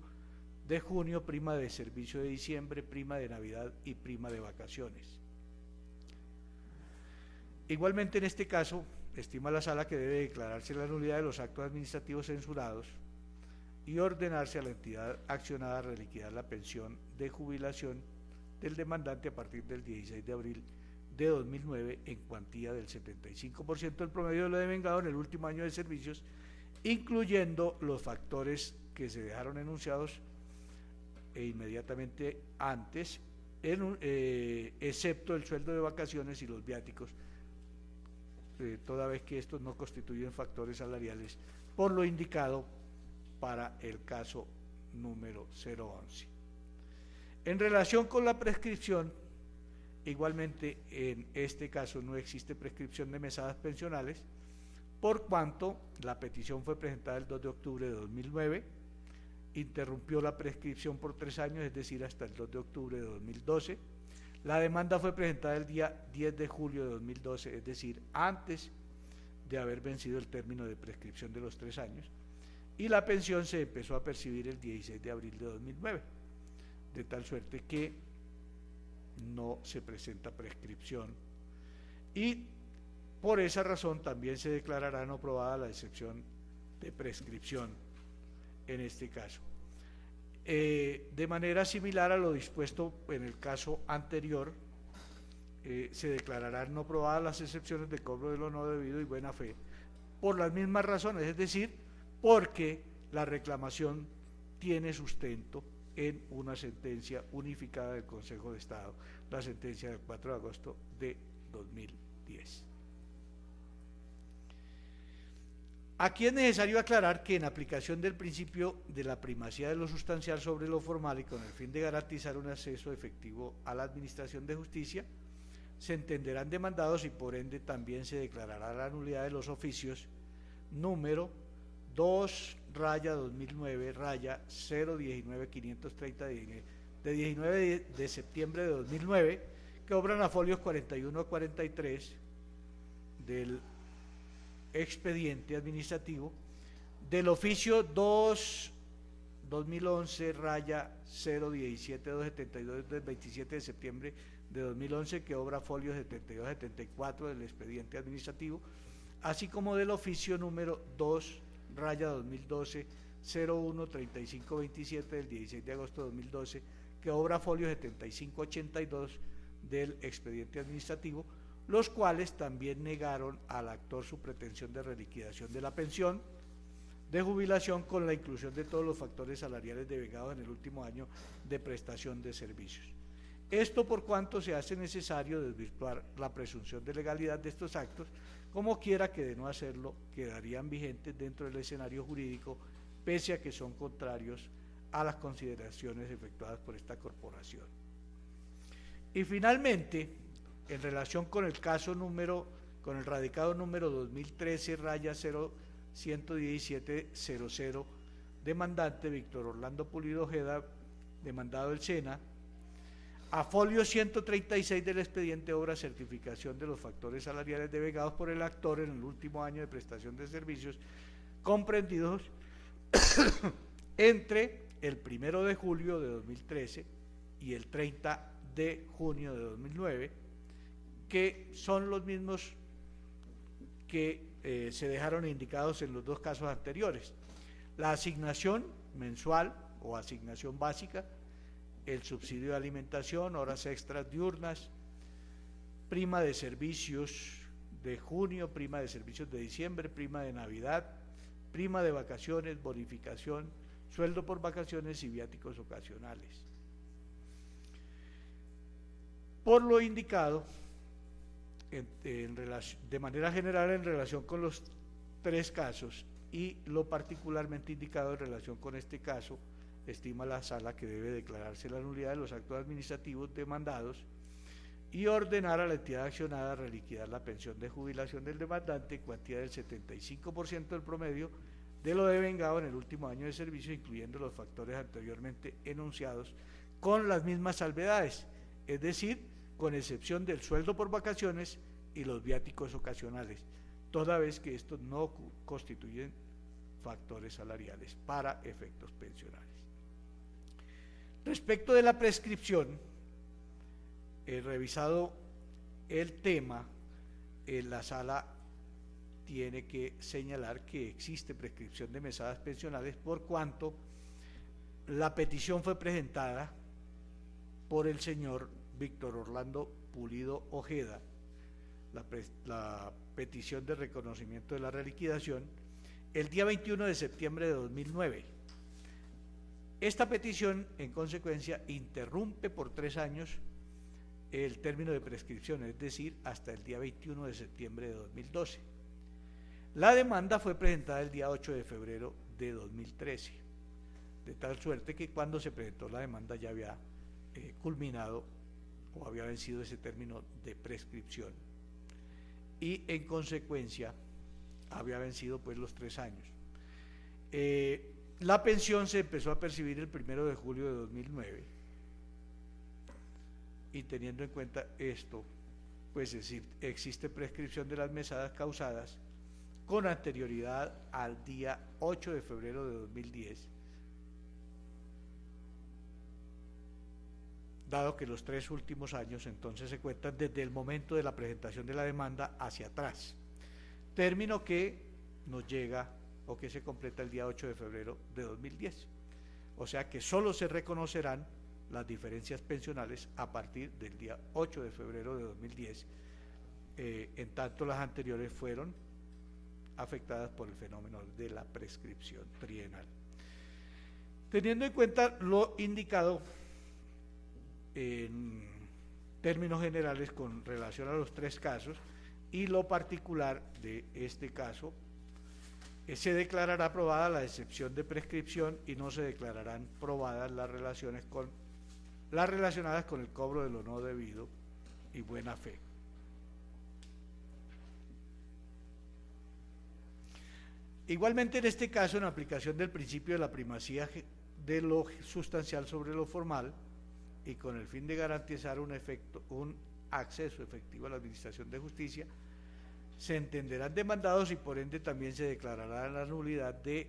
S1: de junio, prima de servicio de diciembre, prima de Navidad y prima de vacaciones. Igualmente, en este caso, estima la Sala que debe declararse la nulidad de los actos administrativos censurados y ordenarse a la entidad accionada a reliquidar la pensión de jubilación del demandante a partir del 16 de abril de 2009 en cuantía del 75% del promedio de lo devengado en el último año de servicios, incluyendo los factores que se dejaron enunciados inmediatamente antes, excepto el sueldo de vacaciones y los viáticos, toda vez que estos no constituyen factores salariales, por lo indicado para el caso número 011. En relación con la prescripción, igualmente en este caso no existe prescripción de mesadas pensionales, por cuanto la petición fue presentada el 2 de octubre de 2009, interrumpió la prescripción por 3 años, es decir, hasta el 2 de octubre de 2012, la demanda fue presentada el día 10 de julio de 2012, es decir, antes de haber vencido el término de prescripción de los 3 años, y la pensión se empezó a percibir el 16 de abril de 2009, de tal suerte que no se presenta prescripción, y por esa razón también se declarará no aprobada la excepción de prescripción en este caso. De manera similar a lo dispuesto en el caso anterior, se declararán no aprobadas las excepciones de cobro de lo no debido y buena fe, por las mismas razones, es decir, porque la reclamación tiene sustento en una sentencia unificada del Consejo de Estado, la sentencia del 4 de agosto de 2010. Aquí es necesario aclarar que en aplicación del principio de la primacía de lo sustancial sobre lo formal y con el fin de garantizar un acceso efectivo a la administración de justicia, se entenderán demandados y por ende también se declarará la nulidad de los oficios número 2-2009-019-530 de 19 de septiembre de 2009, que obran a folios 41 a 43 del expediente administrativo, del oficio 2-2011-017-272 del 27 de septiembre de 2011, que obra folios 72 a 74 del expediente administrativo, así como del oficio número 2-2012-01-3527 del 16 de agosto de 2012, que obra folios 75 a 82 del expediente administrativo, los cuales también negaron al actor su pretensión de reliquidación de la pensión de jubilación con la inclusión de todos los factores salariales devengados en el último año de prestación de servicios. Esto por cuanto se hace necesario desvirtuar la presunción de legalidad de estos actos, como quiera que de no hacerlo quedarían vigentes dentro del escenario jurídico, pese a que son contrarios a las consideraciones efectuadas por esta corporación. Y finalmente, en relación con el caso con el radicado número 2013-011700, demandante Víctor Orlando Pulido Ojeda, demandado el SENA, a folio 136 del expediente obra certificación de los factores salariales devengados por el actor en el último año de prestación de servicios comprendidos entre el 1 de julio de 2013 y el 30 de junio de 2009, que son los mismos que se dejaron indicados en los dos casos anteriores. La asignación mensual o asignación básica, el subsidio de alimentación, horas extras diurnas, prima de servicios de junio, prima de servicios de diciembre, prima de Navidad, prima de vacaciones, bonificación, sueldo por vacaciones y viáticos ocasionales. Por lo indicado, de manera general en relación con los tres casos y lo particularmente indicado en relación con este caso, estima la sala que debe declararse la nulidad de los actos administrativos demandados y ordenar a la entidad accionada reliquidar la pensión de jubilación del demandante en cuantía del 75% del promedio de lo devengado en el último año de servicio, incluyendo los factores anteriormente enunciados, con las mismas salvedades, es decir, con excepción del sueldo por vacaciones y los viáticos ocasionales, toda vez que estos no constituyen factores salariales para efectos pensionales. Respecto de la prescripción, revisado el tema, la sala tiene que señalar que existe prescripción de mesadas pensionales por cuanto la petición fue presentada por el señor Víctor Orlando Pulido Ojeda, la petición de reconocimiento de la reliquidación, el día 21 de septiembre de 2009. Esta petición, en consecuencia, interrumpe por 3 años el término de prescripción, es decir, hasta el día 21 de septiembre de 2012. La demanda fue presentada el día 8 de febrero de 2013, de tal suerte que cuando se presentó la demanda ya había culminado o había vencido ese término de prescripción y en consecuencia había vencido pues los 3 años. La pensión se empezó a percibir el 1 de julio de 2009 y teniendo en cuenta esto, pues existe prescripción de las mesadas causadas con anterioridad al día 8 de febrero de 2010, dado que los 3 últimos años entonces se cuentan desde el momento de la presentación de la demanda hacia atrás, término que nos llega o que se completa el día 8 de febrero de 2010, o sea que solo se reconocerán las diferencias pensionales a partir del día 8 de febrero de 2010, en tanto las anteriores fueron afectadas por el fenómeno de la prescripción trienal. Teniendo en cuenta lo indicado en términos generales con relación a los 3 casos y lo particular de este caso, se declarará aprobada la excepción de prescripción y no se declararán probadas las relacionadas con el cobro de lo no debido y buena fe. Igualmente en este caso, en aplicación del principio de la primacía de lo sustancial sobre lo formal, y con el fin de garantizar un acceso efectivo a la administración de justicia, se entenderán demandados y por ende también se declarará la nulidad de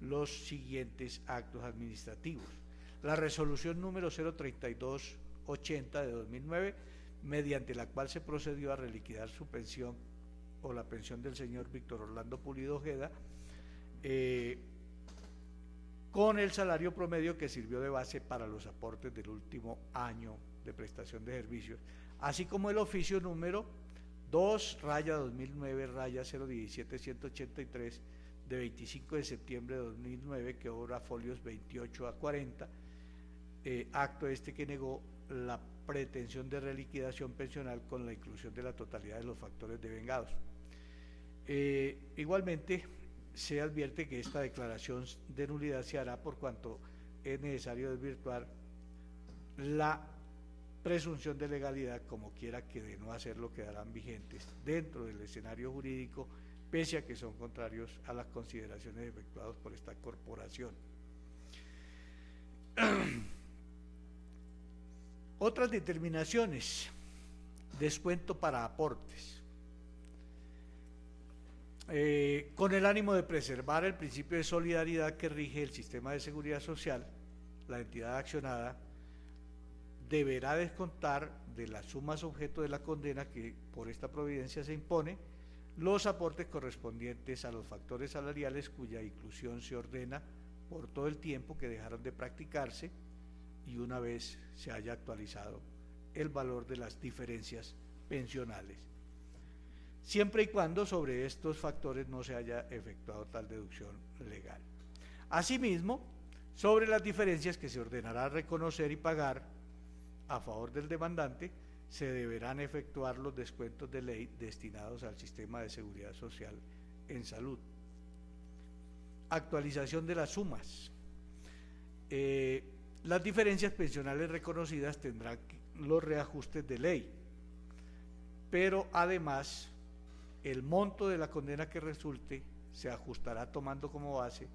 S1: los siguientes actos administrativos. La resolución número 03280 de 2009, mediante la cual se procedió a reliquidar su pensión o la pensión del señor Víctor Orlando Pulido Ojeda, con el salario promedio que sirvió de base para los aportes del último año de prestación de servicios, así como el oficio número 2/2009/017-183 de 25 de septiembre de 2009 que obra folios 28 a 40, acto este que negó la pretensión de reliquidación pensional con la inclusión de la totalidad de los factores devengados. Igualmente, se advierte que esta declaración de nulidad se hará por cuanto es necesario desvirtuar la presunción de legalidad, como quiera que de no hacerlo quedarán vigentes dentro del escenario jurídico, pese a que son contrarios a las consideraciones efectuadas por esta corporación. Otras determinaciones: descuento para aportes. Con el ánimo de preservar el principio de solidaridad que rige el sistema de seguridad social, la entidad accionada deberá descontar de las sumas objeto de la condena que por esta providencia se impone los aportes correspondientes a los factores salariales cuya inclusión se ordena por todo el tiempo que dejaron de practicarse y una vez se haya actualizado el valor de las diferencias pensionales, siempre y cuando sobre estos factores no se haya efectuado tal deducción legal. Asimismo, sobre las diferencias que se ordenará reconocer y pagar a favor del demandante, se deberán efectuar los descuentos de ley destinados al sistema de seguridad social en salud. Actualización de las sumas. Las diferencias pensionales reconocidas tendrán los reajustes de ley, pero además el monto de la condena que resulte se ajustará tomando como base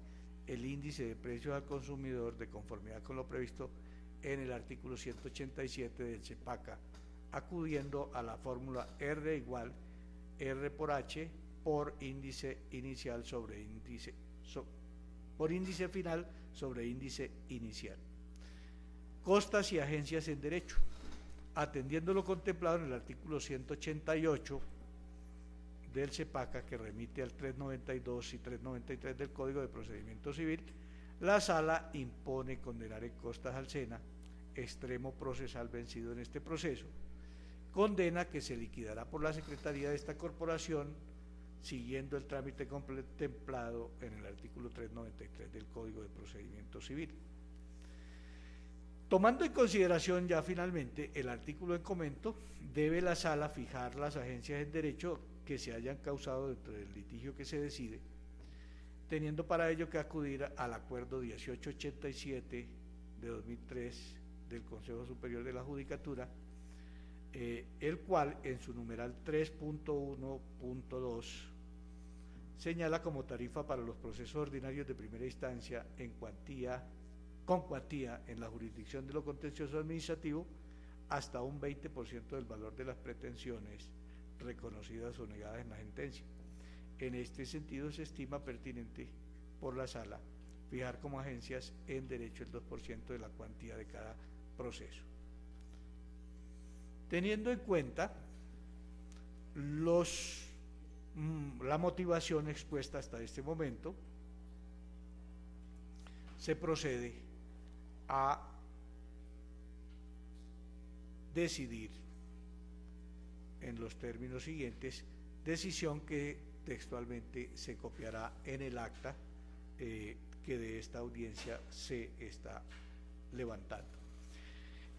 S1: el índice de precios al consumidor de conformidad con lo previsto en el artículo 187 del CEPACA, acudiendo a la fórmula R igual R por H por índice inicial sobre índice por índice final sobre índice inicial. Costas y agencias en derecho. Atendiendo lo contemplado en el artículo 188 del CEPACA, que remite al 392 y 393 del Código de Procedimiento Civil, la Sala impone condenar en costas al SENA, extremo procesal vencido en este proceso, condena que se liquidará por la Secretaría de esta corporación siguiendo el trámite contemplado en el artículo 393 del Código de Procedimiento Civil. Tomando en consideración ya finalmente el artículo en comento, debe la Sala fijar las agencias en derecho que se hayan causado dentro del litigio que se decide, teniendo para ello que acudir al acuerdo 1887 de 2003 del Consejo Superior de la Judicatura, el cual en su numeral 3.1.2 señala como tarifa para los procesos ordinarios de primera instancia con cuantía en la jurisdicción de lo contencioso administrativo hasta un 20% del valor de las pretensiones reconocidas o negadas en la sentencia. En este sentido se estima pertinente por la Sala fijar como agencias en derecho el 2% de la cuantía de cada proceso. Teniendo en cuenta la motivación expuesta hasta este momento, se procede a decidir en los términos siguientes, decisión que textualmente se copiará en el acta que de esta audiencia se está levantando.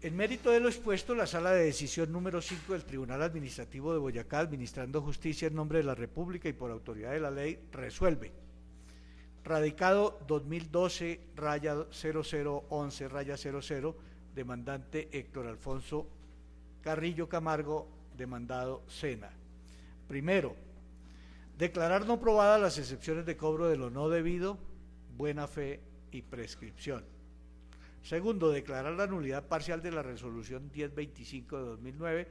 S1: En mérito de lo expuesto, la Sala de Decisión número 5 del Tribunal Administrativo de Boyacá, administrando justicia en nombre de la República y por autoridad de la ley, resuelve. Radicado 2012-0011-00, demandante Héctor Alfonso Carrillo Camargo, demandado SENA. Primero, declarar no probadas las excepciones de cobro de lo no debido, buena fe y prescripción. Segundo, declarar la nulidad parcial de la resolución 1025 de 2009,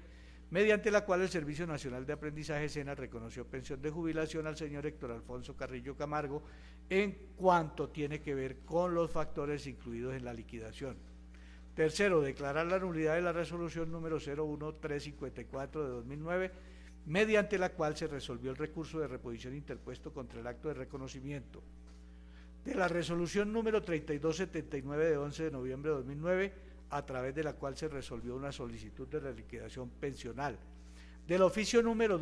S1: mediante la cual el Servicio Nacional de Aprendizaje SENA reconoció pensión de jubilación al señor Héctor Alfonso Carrillo Camargo en cuanto tiene que ver con los factores incluidos en la liquidación. Tercero, declarar la nulidad de la resolución número 01354 de 2009, mediante la cual se resolvió el recurso de reposición interpuesto contra el acto de reconocimiento de la resolución número 3279 de 11 de noviembre de 2009, a través de la cual se resolvió una solicitud de reliquidación pensional, del oficio número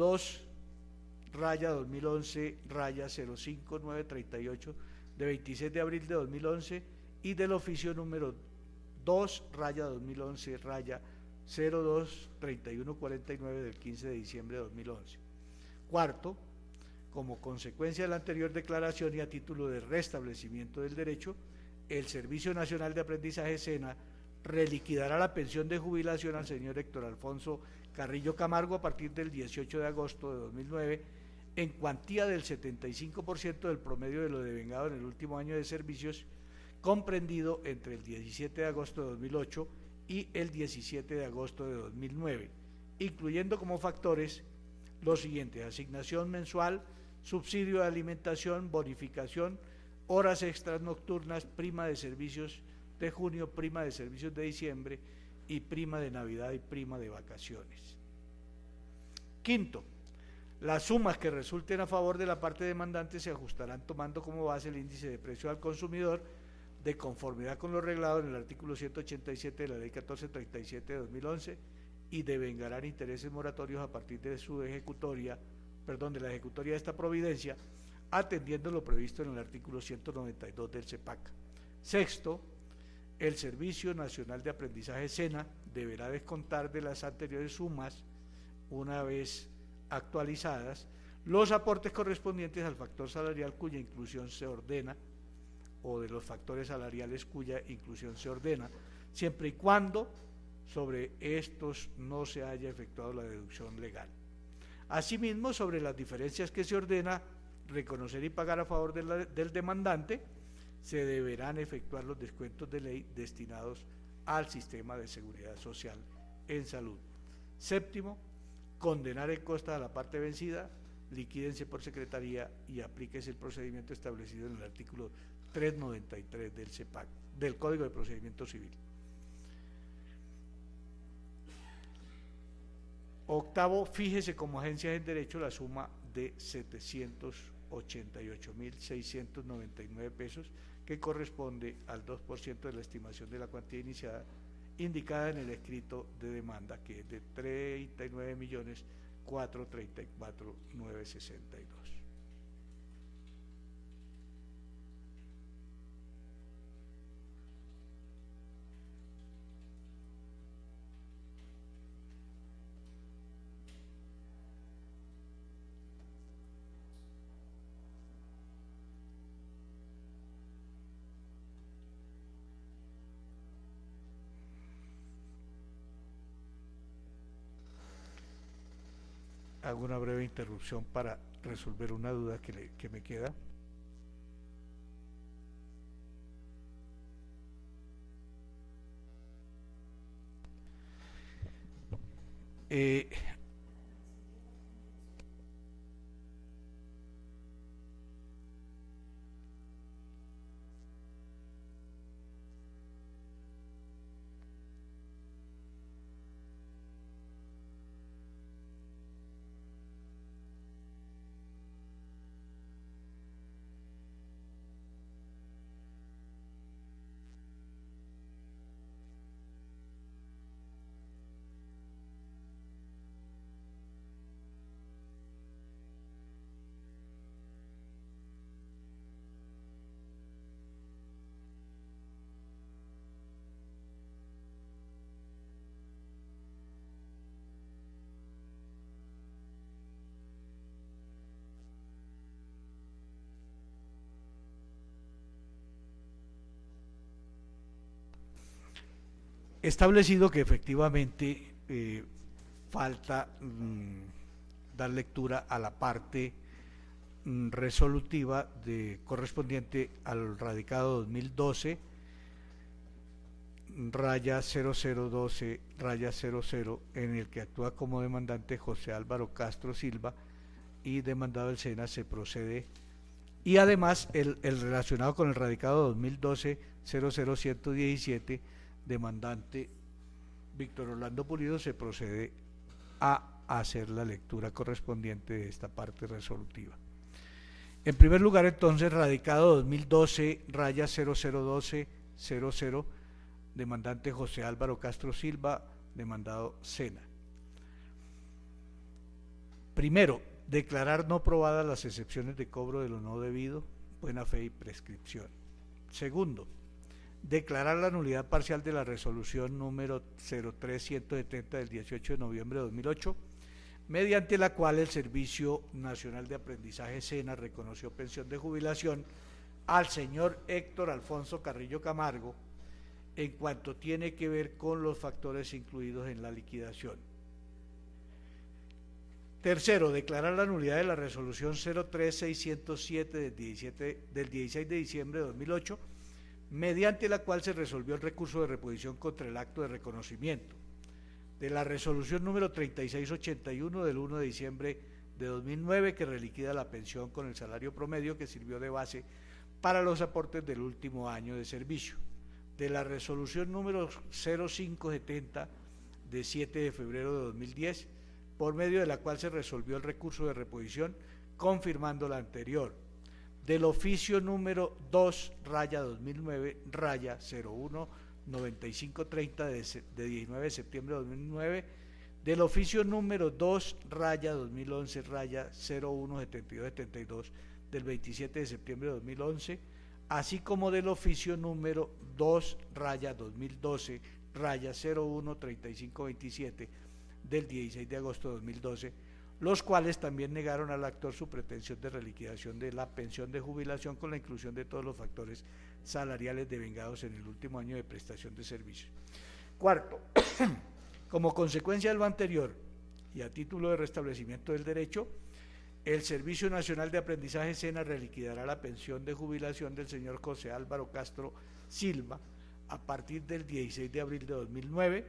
S1: 2-2011-05938 de 26 de abril de 2011 y del oficio número 2-2011-023149 del 15 de diciembre de 2011. Cuarto, como consecuencia de la anterior declaración y a título de restablecimiento del derecho, el Servicio Nacional de Aprendizaje SENA reliquidará la pensión de jubilación al señor Héctor Alfonso Carrillo Camargo a partir del 18 de agosto de 2009 en cuantía del 75% del promedio de lo devengado en el último año de servicios, comprendido entre el 17 de agosto de 2008 y el 17 de agosto de 2009, incluyendo como factores los siguientes: asignación mensual, subsidio de alimentación, bonificación, horas extras nocturnas, prima de servicios de junio, prima de servicios de diciembre y prima de Navidad y prima de vacaciones. Quinto, las sumas que resulten a favor de la parte demandante se ajustarán tomando como base el índice de precio al consumidor de conformidad con lo reglado en el artículo 187 de la Ley 1437 de 2011 y devengarán intereses moratorios a partir de su ejecutoria, de la ejecutoria de esta providencia, atendiendo lo previsto en el artículo 192 del CEPAC. Sexto, el Servicio Nacional de Aprendizaje SENA deberá descontar de las anteriores sumas, una vez actualizadas, los aportes correspondientes al factor salarial cuya inclusión se ordena, o de los factores salariales cuya inclusión se ordena, siempre y cuando sobre estos no se haya efectuado la deducción legal. Asimismo, sobre las diferencias que se ordena reconocer y pagar a favor del demandante, se deberán efectuar los descuentos de ley destinados al sistema de seguridad social en salud. Séptimo, condenar el costo a la parte vencida, liquídense por secretaría y aplíquese el procedimiento establecido en el artículo 393 del CEPAC, del Código de Procedimiento Civil. Octavo, fíjese como agencias en derecho la suma de 788.699 pesos, que corresponde al 2% de la estimación de la cuantía iniciada indicada en el escrito de demanda, que es de 39.434.962. Hago una breve interrupción para resolver una duda que me queda. Establecido que efectivamente falta dar lectura a la parte resolutiva correspondiente al radicado 2012 0012 00, en el que actúa como demandante José Álvaro Castro Silva y demandado el SENA. Se procede, y además el relacionado con el radicado 2012 00117, demandante Víctor Orlando Pulido, se procede a hacer la lectura correspondiente de esta parte resolutiva. En primer lugar, entonces, radicado 2012 0012 demandante José Álvaro Castro Silva, demandado SENA. Primero, declarar no probadas las excepciones de cobro de lo no debido, buena fe y prescripción. Segundo, declarar la nulidad parcial de la resolución número 03170 del 18 de noviembre de 2008, mediante la cual el Servicio Nacional de Aprendizaje SENA reconoció pensión de jubilación al señor Héctor Alfonso Carrillo Camargo en cuanto tiene que ver con los factores incluidos en la liquidación. Tercero, declarar la nulidad de la resolución 03607 del 16 de diciembre de 2008, mediante la cual se resolvió el recurso de reposición contra el acto de reconocimiento. De la resolución número 3681 del 1 de diciembre de 2009, que reliquida la pensión con el salario promedio que sirvió de base para los aportes del último año de servicio. De la resolución número 0570 de 7 de febrero de 2010, por medio de la cual se resolvió el recurso de reposición, confirmando la anterior. Del oficio número 2-2009-019530 de 19 de septiembre de 2009, del oficio número 2-2011-017272 del 27 de septiembre de 2011, así como del oficio número 2-2012-013527 del 16 de agosto de 2012, los cuales también negaron al actor su pretensión de reliquidación de la pensión de jubilación con la inclusión de todos los factores salariales devengados en el último año de prestación de servicios. Cuarto, como consecuencia de lo anterior y a título de restablecimiento del derecho, el Servicio Nacional de Aprendizaje SENA reliquidará la pensión de jubilación del señor José Álvaro Castro Silva a partir del 16 de abril de 2009,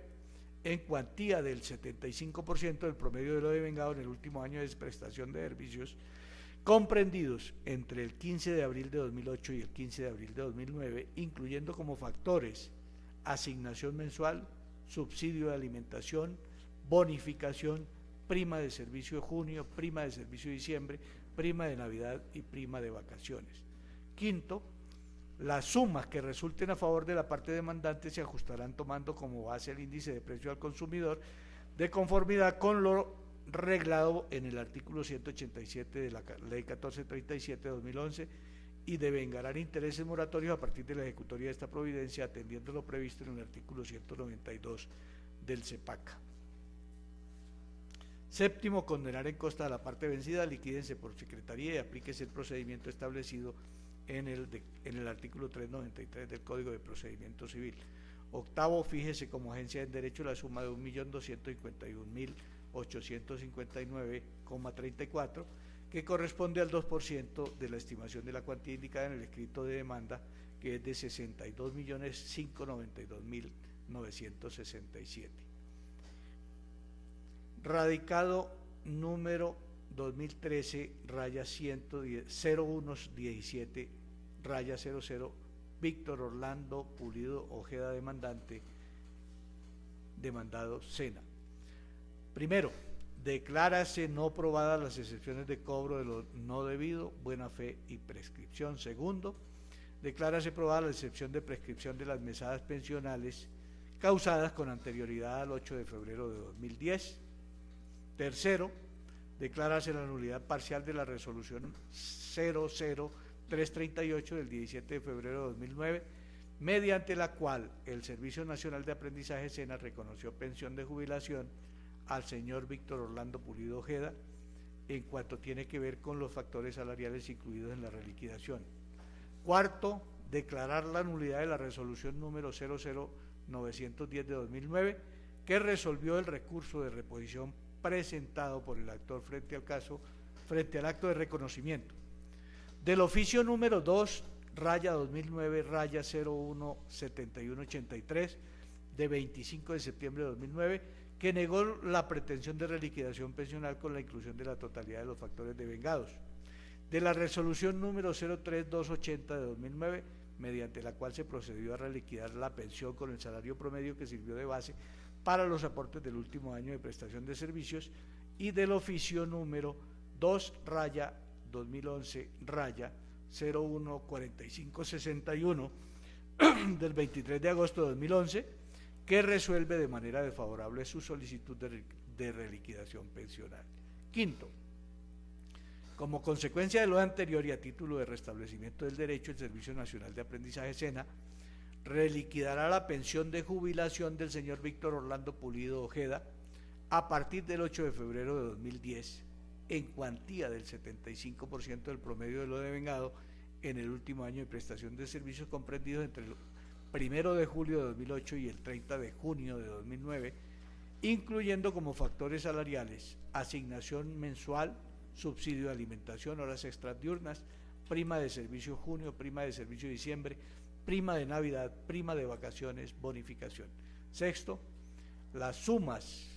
S1: en cuantía del 75% del promedio de lo devengado en el último año de prestación de servicios, comprendidos entre el 15 de abril de 2008 y el 15 de abril de 2009, incluyendo como factores asignación mensual, subsidio de alimentación, bonificación, prima de servicio de junio, prima de servicio de diciembre, prima de Navidad y prima de vacaciones. Quinto, las sumas que resulten a favor de la parte demandante se ajustarán tomando como base el índice de precio al consumidor de conformidad con lo reglado en el artículo 187 de la Ley 1437 de 2011 y devengarán intereses moratorios a partir de la ejecutoria de esta providencia, atendiendo lo previsto en el artículo 192 del CEPACA. Séptimo, condenar en costa de la parte vencida, liquídense por secretaría y aplíquese el procedimiento establecido en el artículo 393 del Código de Procedimiento Civil. Octavo, fíjese como agencia de derecho la suma de 1.251.859,34, que corresponde al 2% de la estimación de la cuantía indicada en el escrito de demanda, que es de 62.592.967. Radicado número 2013-0117-00, Víctor Orlando Pulido Ojeda, demandado SENA. Primero, declárase no probadas las excepciones de cobro de lo no debido, buena fe y prescripción. Segundo, declárase probada la excepción de prescripción de las mesadas pensionales causadas con anterioridad al 8 de febrero de 2010. Tercero, declárase la nulidad parcial de la resolución 00338 del 17 de febrero de 2009, mediante la cual el Servicio Nacional de Aprendizaje SENA reconoció pensión de jubilación al señor Víctor Orlando Pulido Ojeda en cuanto tiene que ver con los factores salariales incluidos en la reliquidación. Cuarto, declarar la nulidad de la resolución número 00910 de 2009, que resolvió el recurso de reposición presentado por el actor frente al acto de reconocimiento. Del oficio número 2-2009-017183 de 25 de septiembre de 2009, que negó la pretensión de reliquidación pensional con la inclusión de la totalidad de los factores devengados. De la resolución número 03280 de 2009, mediante la cual se procedió a reliquidar la pensión con el salario promedio que sirvió de base para los aportes del último año de prestación de servicios, y del oficio número 2-2011-014561 del 23 de agosto de 2011, que resuelve de manera desfavorable su solicitud de reliquidación pensional. Quinto, como consecuencia de lo anterior y a título de restablecimiento del derecho, el Servicio Nacional de Aprendizaje SENA reliquidará la pensión de jubilación del señor Víctor Orlando Pulido Ojeda a partir del 8 de febrero de 2010 en cuantía del 75% del promedio de lo devengado en el último año de prestación de servicios comprendidos entre el 1 de julio de 2008 y el 30 de junio de 2009, incluyendo como factores salariales asignación mensual, subsidio de alimentación, horas extras diurnas, prima de servicio junio, prima de servicio diciembre, prima de Navidad, prima de vacaciones, bonificación. Sexto, las sumas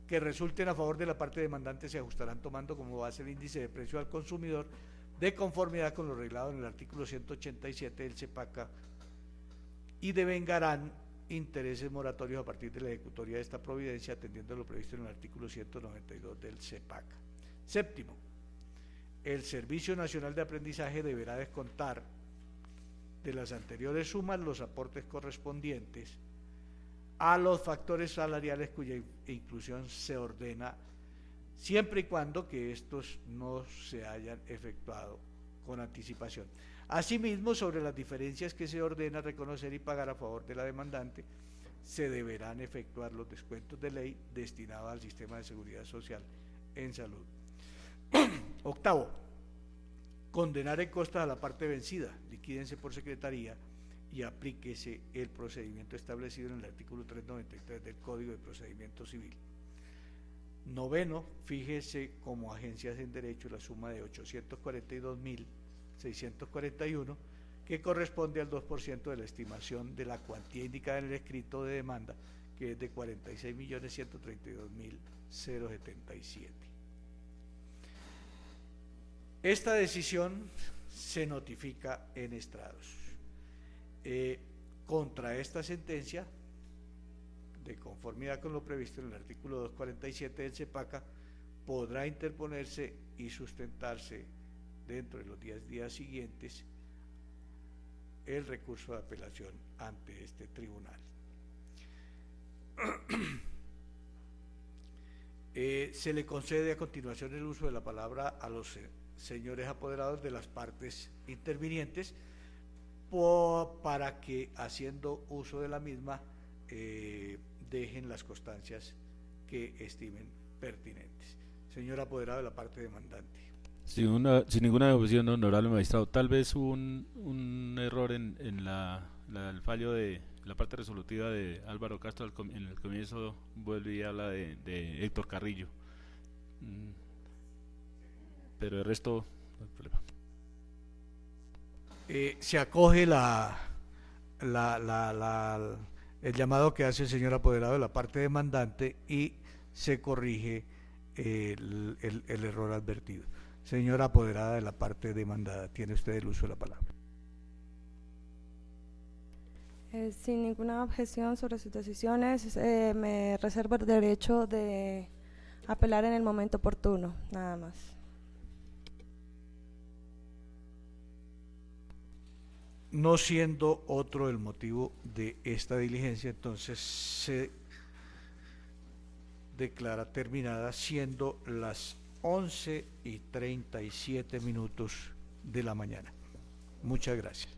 S1: que resulten a favor de la parte demandante se ajustarán tomando como base el índice de precio al consumidor de conformidad con lo reglado en el artículo 187 del CEPACA y devengarán intereses moratorios a partir de la ejecutoria de esta providencia atendiendo a lo previsto en el artículo 192 del CEPACA. Séptimo, el Servicio Nacional de Aprendizaje deberá descontar de las anteriores sumas los aportes correspondientes a los factores salariales cuya inclusión se ordena siempre y cuando que estos no se hayan efectuado con anticipación. Asimismo, sobre las diferencias que se ordena reconocer y pagar a favor de la demandante, se deberán efectuar los descuentos de ley destinados al sistema de seguridad social en salud. Octavo, condenar en costas a la parte vencida, liquídense por secretaría y aplíquese el procedimiento establecido en el artículo 393 del Código de Procedimiento Civil. Noveno, fíjese como agencias en derecho la suma de 842.641 que corresponde al 2% de la estimación de la cuantía indicada en el escrito de demanda, que es de 46.132.077. Esta decisión se notifica en estrados. Contra esta sentencia, de conformidad con lo previsto en el artículo 247 del CEPACA, podrá interponerse y sustentarse dentro de los 10 días siguientes el recurso de apelación ante este tribunal. Se le concede a continuación el uso de la palabra a los señores apoderados de las partes intervinientes para que, haciendo uso de la misma, dejen las constancias que estimen pertinentes. Señor apoderado de la parte demandante.
S2: Sin ninguna objeción, honorable magistrado, tal vez un error en el fallo de la parte resolutiva de Álvaro Castro en el comienzo vuelve y habla de Héctor Carrillo, pero el resto no hay problema.
S1: Se acoge el llamado que hace el señor apoderado de la parte demandante y se corrige el error advertido. Señora apoderada de la parte demandada, tiene usted el uso de la palabra.
S3: Sin ninguna objeción sobre sus decisiones, me reservo el derecho de apelar en el momento oportuno, nada más.
S1: No siendo otro el motivo de esta diligencia, entonces se declara terminada, siendo las 11:37 de la mañana. Muchas gracias.